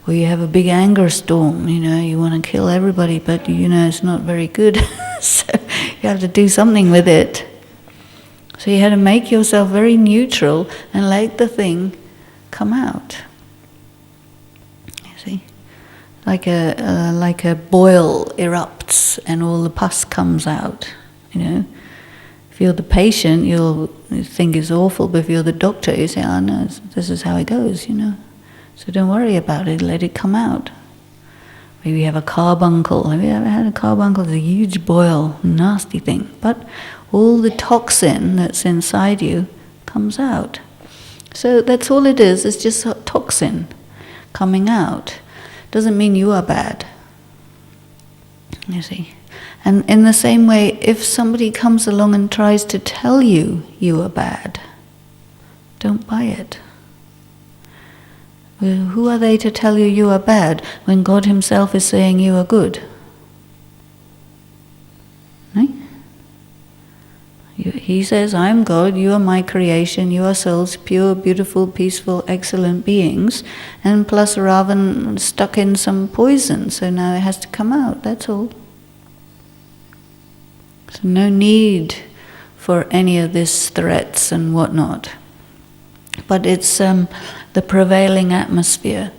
Or you have a big anger storm, you want to kill everybody, but it's not very good. So you have to do something with it. So you have to make yourself very neutral and let the thing come out. You see? Like a boil erupts and all the pus comes out, If you're the patient, you'll think it's awful, but if you're the doctor, you say, oh no, this is how it goes, So don't worry about it, let it come out. Maybe you have a carbuncle. Have you ever had a carbuncle? It's a huge boil, nasty thing. But all the toxin that's inside you comes out. So that's all it is. It's just a toxin coming out. Doesn't mean you are bad. You see. And in the same way, if somebody comes along and tries to tell you you are bad, don't buy it. Who are they to tell you you are bad when God Himself is saying you are good? Right? He says, I'm God, you are my creation, you are souls, pure, beautiful, peaceful, excellent beings, and plus Ravan stuck in some poison, so now it has to come out, that's all. So no need for any of these threats and whatnot. But it's the prevailing atmosphere.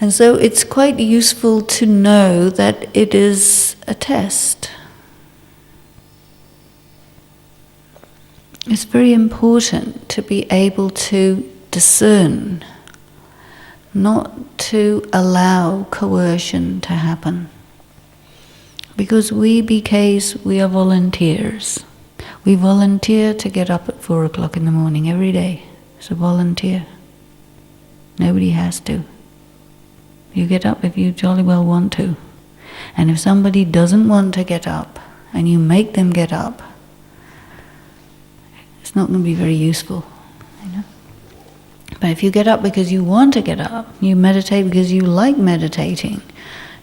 And so it's quite useful to know that it is a test. It's very important to be able to discern, not to allow coercion to happen. Because we BKs, we are volunteers. We volunteer to get up at 4 o'clock in the morning every day. It's a volunteer. Nobody has to. You get up if you jolly well want to. And if somebody doesn't want to get up, and you make them get up, it's not going to be very useful, But if you get up because you want to get up, you meditate because you like meditating,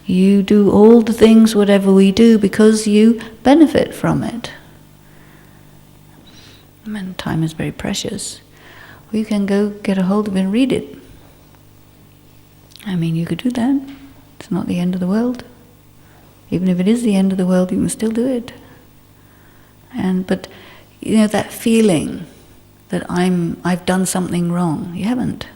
you do all the things, whatever we do, because you benefit from it. And time is very precious. Or you can go get a hold of it and read it. You could do that. It's not the end of the world. Even if it is the end of the world, you can still do it. But that feeling that I've done something wrong. You haven't.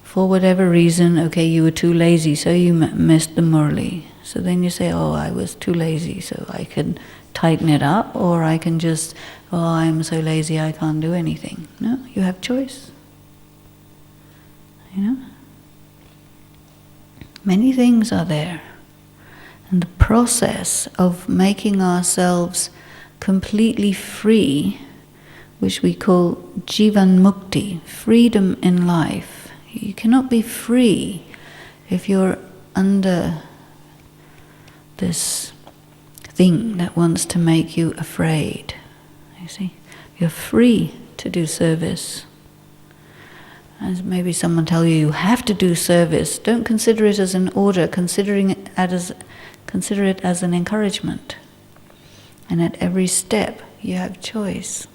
For whatever reason, okay, you were too lazy, so you missed the murli. So then you say, oh, I was too lazy, so I can tighten it up, or I can just, oh, I'm so lazy I can't do anything. No, you have choice. Many things are there. And the process of making ourselves completely free, which we call Jivan Mukti, freedom in life. You cannot be free if you're under this thing that wants to make you afraid. You see, you're free to do service. As maybe someone tell you you have to do service, don't consider it as an order, consider it as an encouragement. And at every step you have choice.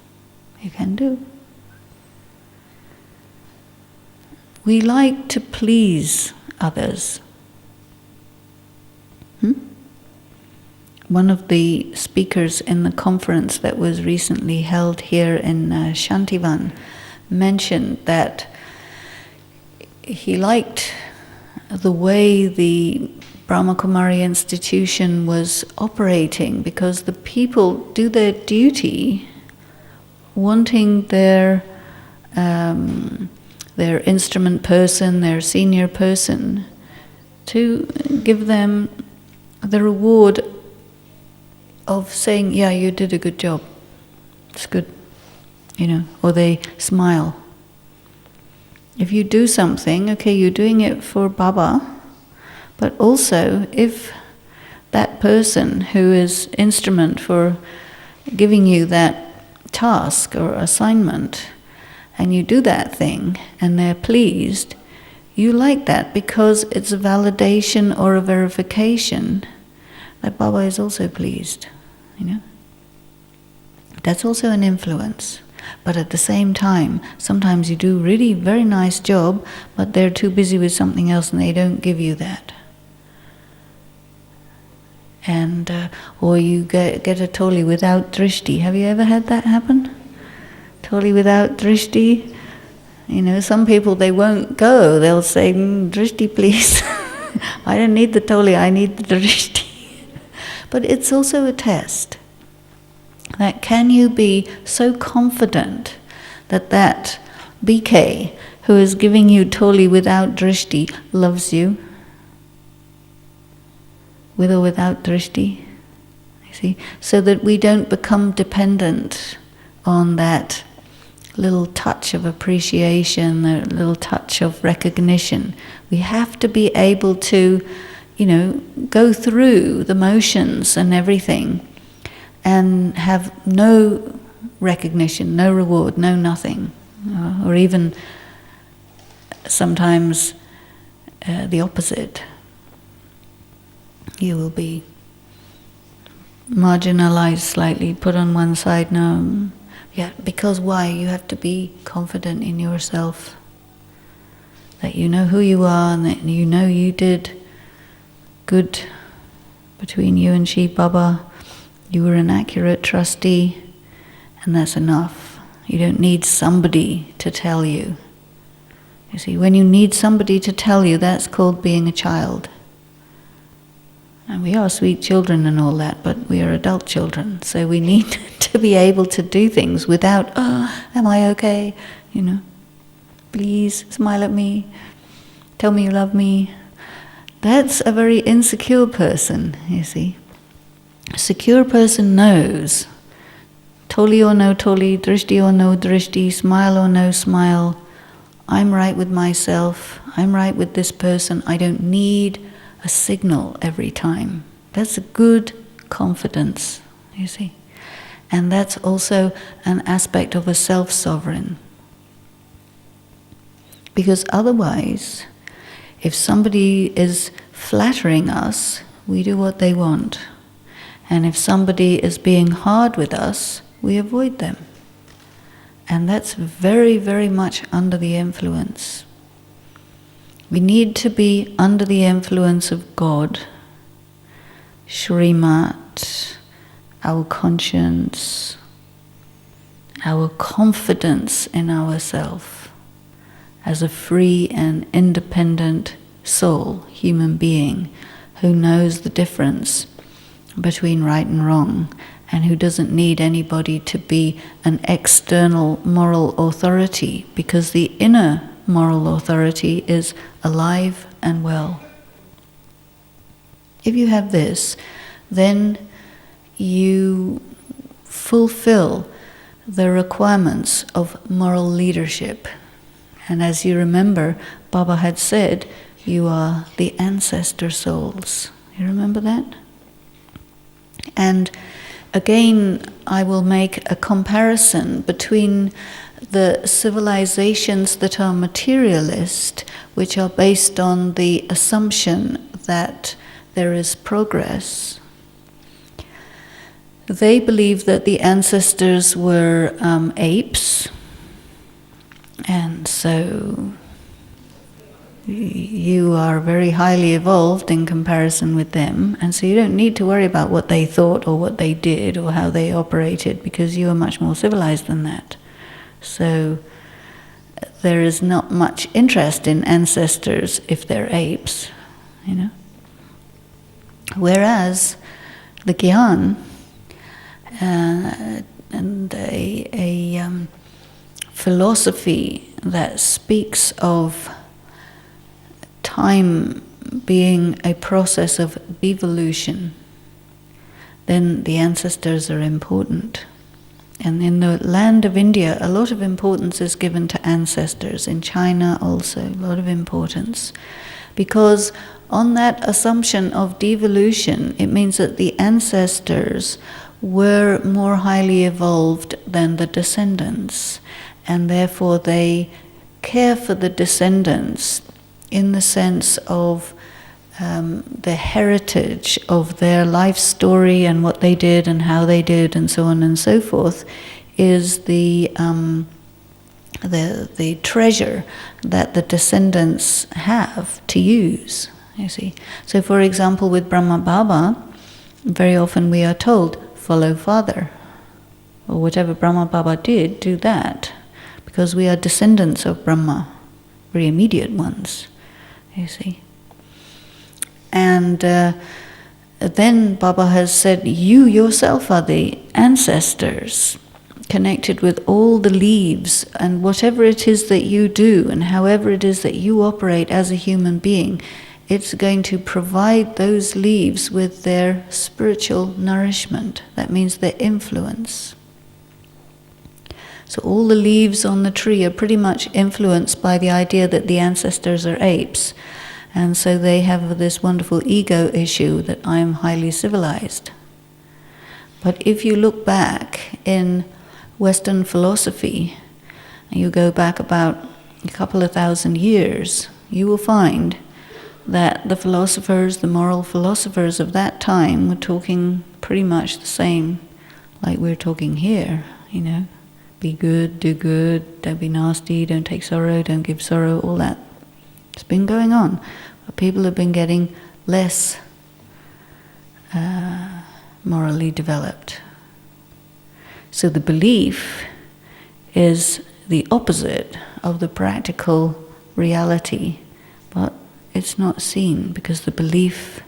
You can do. We like to please others. One of the speakers in the conference that was recently held here in Shantivan mentioned that he liked the way the Brahmakumari institution was operating, because the people do their duty wanting their instrument person, their senior person, to give them the reward of saying, yeah, you did a good job, it's good, or they smile. If you do something, okay, you're doing it for Baba, but also if that person who is instrument for giving you that task or assignment, and you do that thing and they're pleased, you like that because it's a validation or a verification that Baba is also pleased, That's also an influence. But at the same time, sometimes you do really very nice job, but they're too busy with something else and they don't give you that. And or you get a toli without drishti. Have you ever had that happen? Toli without drishti? Some people, they won't go. They'll say, drishti please. I don't need the toli, I need the drishti. But it's also a test. That can you be so confident that BK who is giving you toli without drishti loves you? With or without drishti? You see? So that we don't become dependent on that little touch of appreciation, a little touch of recognition. We have to be able to, go through the motions and everything and have no recognition, no reward, no nothing. Or even sometimes the opposite. You will be marginalized slightly, put on one side. No, yeah, because why? You have to be confident in yourself, that you know who you are and that you know you did good between you and Shiv Baba. You were an accurate trustee, and that's enough. You don't need somebody to tell you. You see, when you need somebody to tell you, that's called being a child. And we are sweet children and all that, but we are adult children, so we need to be able to do things without, am I okay? Please smile at me, tell me you love me. That's a very insecure person, you see. A secure person knows, toli or no toli, drishti or no drishti, smile or no smile, I'm right with myself, I'm right with this person, I don't need a signal every time. That's a good confidence, you see. And that's also an aspect of a self-sovereign. Because otherwise, if somebody is flattering us, we do what they want. And if somebody is being hard with us, we avoid them. And that's very, very much under the influence. We need to be under the influence of God, Shrimat, our conscience, our confidence in ourselves as a free and independent soul, human being, who knows the difference between right and wrong, and who doesn't need anybody to be an external moral authority, because the inner moral authority is alive and well. If you have this, then you fulfill the requirements of moral leadership. And as you remember, Baba had said, you are the ancestor souls. You remember that? And again, I will make a comparison between the civilizations that are materialist, which are based on the assumption that there is progress. They believe that the ancestors were apes, and so you are very highly evolved in comparison with them, and so you don't need to worry about what they thought or what they did or how they operated, because you are much more civilized than that. So there is not much interest in ancestors if they're apes, you know. Whereas the Gyan and a philosophy that speaks of time being a process of devolution, then the ancestors are important. And in the land of India, a lot of importance is given to ancestors. In China also, a lot of importance. Because on that assumption of devolution, it means that the ancestors were more highly evolved than the descendants. And therefore they care for the descendants in the sense of the heritage of their life story and what they did and how they did and so on and so forth is the treasure that the descendants have to use, you see. So for example, with Brahma Baba, very often we are told, follow father, or whatever Brahma Baba did, do that, because we are descendants of Brahma, very immediate ones, you see. And then Baba has said, you yourself are the ancestors, connected with all the leaves, and whatever it is that you do, and however it is that you operate as a human being, it's going to provide those leaves with their spiritual nourishment. That means their influence. So all the leaves on the tree are pretty much influenced by the idea that the ancestors are apes. And so they have this wonderful ego issue that I am highly civilized. But if you look back in Western philosophy, and you go back about a couple of thousand years, you will find that the philosophers, the moral philosophers of that time were talking pretty much the same like we're talking here, you know. Be good, do good, don't be nasty, don't take sorrow, don't give sorrow, all that. It's been going on, but people have been getting less morally developed. So the belief is the opposite of the practical reality, but it's not seen because the belief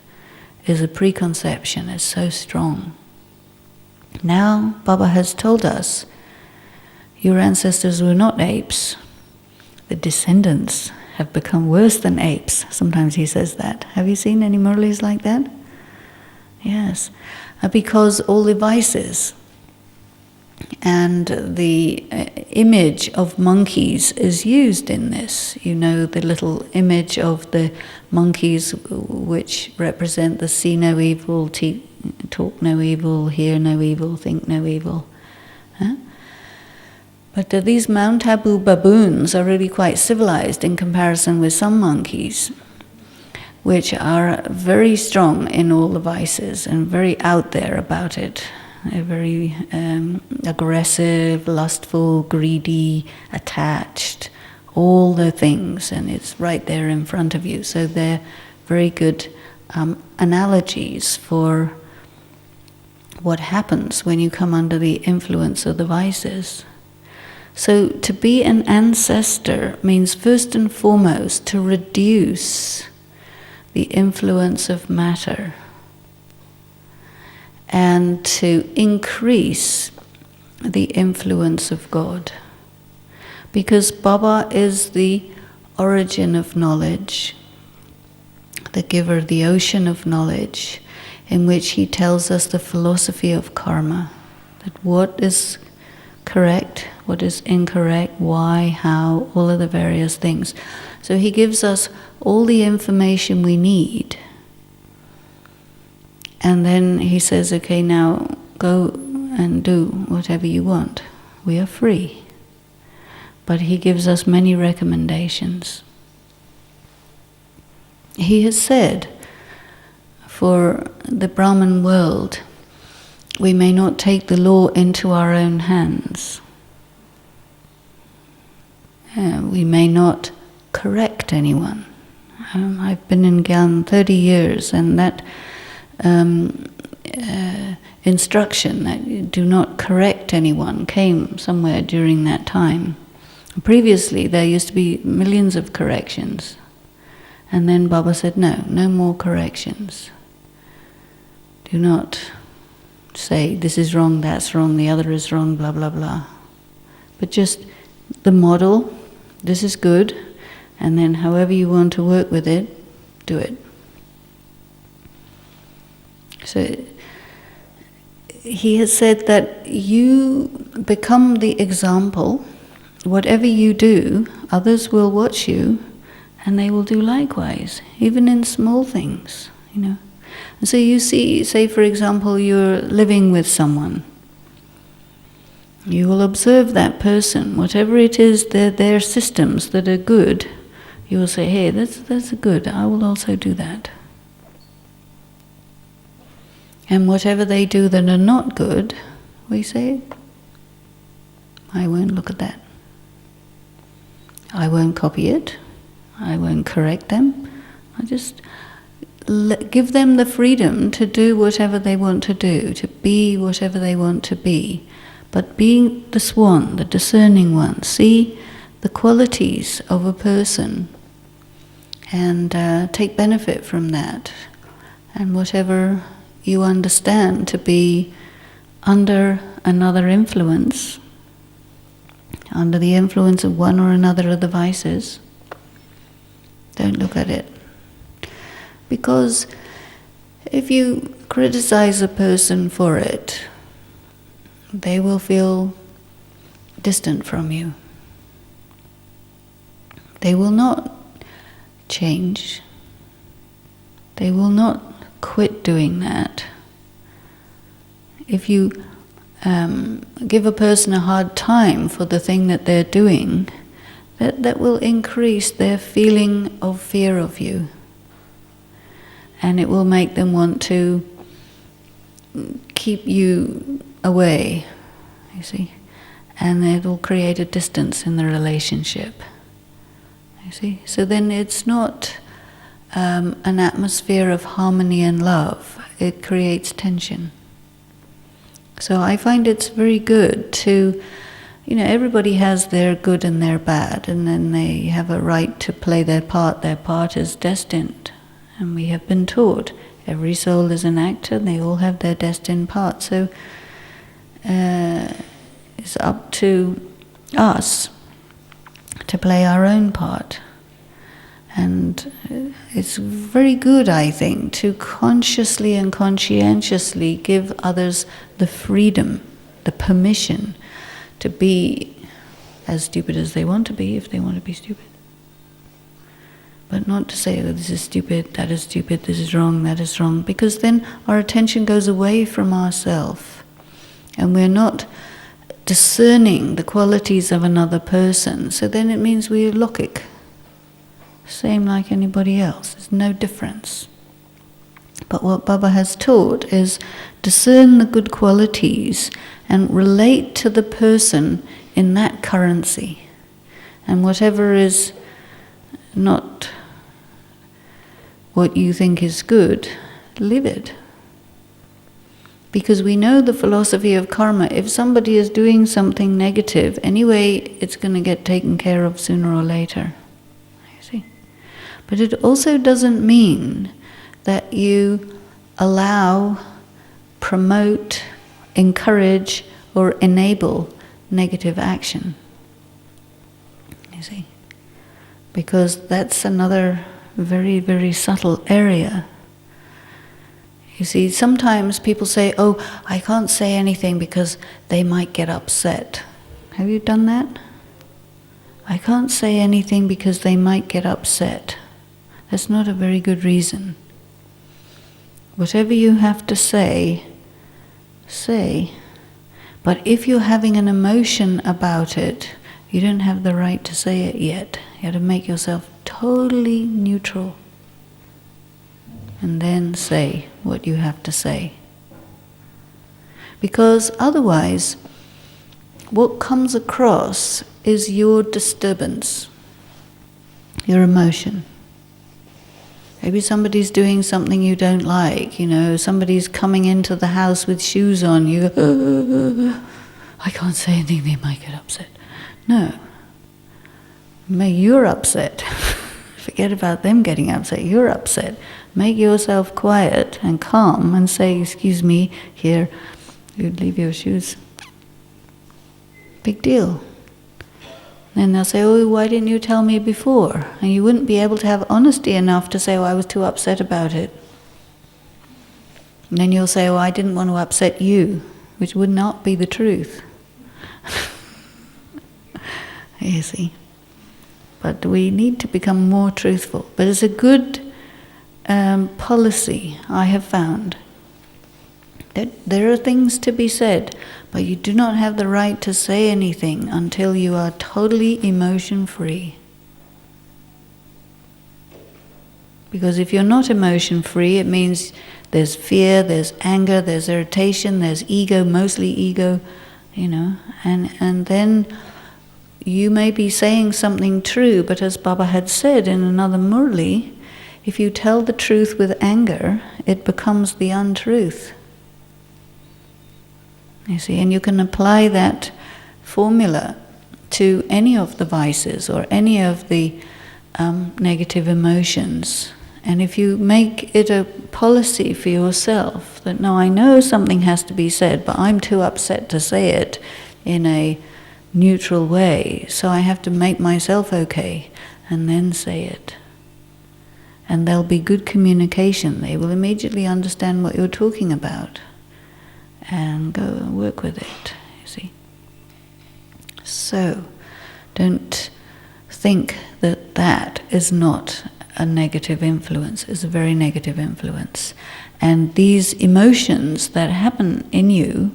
is a preconception, it's so strong. Now Baba has told us, your ancestors were not apes. The descendants have become worse than apes. Sometimes he says that. Have you seen any Murlis like that? Yes. Because all the vices and the image of monkeys is used in this. You know, the little image of the monkeys which represent the see no evil, talk no evil, hear no evil, think no evil. Huh? But these Mount Abu baboons are really quite civilized in comparison with some monkeys, which are very strong in all the vices and very out there about it. They're very aggressive, lustful, greedy, attached, all the things, and it's right there in front of you. So they're very good analogies for what happens when you come under the influence of the vices. So to be an ancestor means first and foremost to reduce the influence of matter and to increase the influence of God. Because Baba is the origin of knowledge. the giver, the ocean of knowledge, in which he tells us the philosophy of karma, that what is correct, what is incorrect, why, how, all of the various things. So he gives us all the information we need. And then he says, okay, now go and do whatever you want. We are free. But he gives us many recommendations. He has said, for the Brahman world, we may not take the law into our own hands. We may not correct anyone. I've been in Gyan 30 years, and that instruction that you do not correct anyone came somewhere during that time. Previously, there used to be millions of corrections. And then Baba said, no more corrections. Do not say, this is wrong, that's wrong, the other is wrong, blah, blah, blah. But just the model, this is good, and then however you want to work with it, do it. So he has said that you become the example. Whatever you do, others will watch you, and they will do likewise, even in small things, And so you see, say for example, you're living with someone. You will observe that person, whatever it is, their systems that are good, you will say, hey, that's good, I will also do that. And whatever they do that are not good, we say, I won't look at that. I won't copy it. I won't correct them. I just give them the freedom to do whatever they want to do, to be whatever they want to be. But being the swan, the discerning one, see the qualities of a person and take benefit from that. And whatever you understand to be under another influence, under the influence of one or another of the vices, don't look at it. Because if you criticize a person for it, they will feel distant from you. They will not change. They will not quit doing that. If you give a person a hard time for the thing that they're doing, that will increase their feeling of fear of you. And it will make them want to keep you away, you see. And it will create a distance in the relationship, you see. So then it's not an atmosphere of harmony and love. It creates tension. So I find it's very good to, everybody has their good and their bad, and then they have a right to play their part. Their part is destined. And we have been taught, every soul is an actor, they all have their destined part. So it's up to us to play our own part. And it's very good, I think, to consciously and conscientiously give others the freedom, the permission to be as stupid as they want to be, if they want to be stupid. But not to say, this is stupid, this is wrong, that is wrong, because then our attention goes away from ourselves, and we're not discerning the qualities of another person. So then it means we're lokic, same like anybody else. There's no difference. But what Baba has taught is discern the good qualities and relate to the person in that currency. And whatever is not what you think is good, live it. Because we know the philosophy of karma. If somebody is doing something negative, anyway, it's going to get taken care of sooner or later. You see? But it also doesn't mean that you allow, promote, encourage, or enable negative action. You see? Because that's another very, very subtle area. You see, sometimes people say, oh, I can't say anything because they might get upset. Have you done that? I can't say anything because they might get upset. That's not a very good reason. Whatever you have to say, say. But if you're having an emotion about it, you don't have the right to say it yet. You have to make yourself totally neutral. And then say what you have to say. Because otherwise, what comes across is your disturbance, your emotion. Maybe somebody's doing something you don't like, somebody's coming into the house with shoes on, you go, I can't say anything, they might get upset. No. You're upset. Forget about them getting upset, you're upset. Make yourself quiet and calm and say, excuse me, here, you'd leave your shoes. Big deal. Then they'll say, oh, why didn't you tell me before? And you wouldn't be able to have honesty enough to say, oh, I was too upset about it. And then you'll say, oh, I didn't want to upset you, which would not be the truth. You see. But we need to become more truthful. But it's a good policy, I have found, that there are things to be said, but you do not have the right to say anything until you are totally emotion-free. Because if you're not emotion-free, it means there's fear, there's anger, there's irritation, there's ego, mostly ego, and then you may be saying something true, but as Baba had said in another Murli, if you tell the truth with anger, it becomes the untruth. You see, and you can apply that formula to any of the vices or any of the negative emotions. And if you make it a policy for yourself that, no, I know something has to be said, but I'm too upset to say it in a neutral way, so I have to make myself okay and then say it. And there'll be good communication. They will immediately understand what you're talking about and go and work with it, you see. So, don't think that that is not a negative influence. It's a very negative influence. And these emotions that happen in you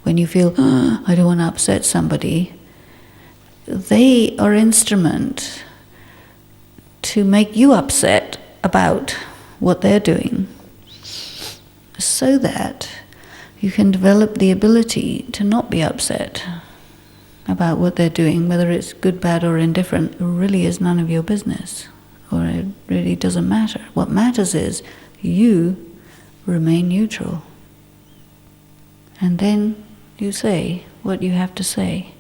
when you feel, oh, I don't want to upset somebody, they are instrument to make you upset about what they're doing, so that you can develop the ability to not be upset about what they're doing, whether it's good, bad, or indifferent. It really is none of your business, or it really doesn't matter. What matters is you remain neutral. And then you say what you have to say.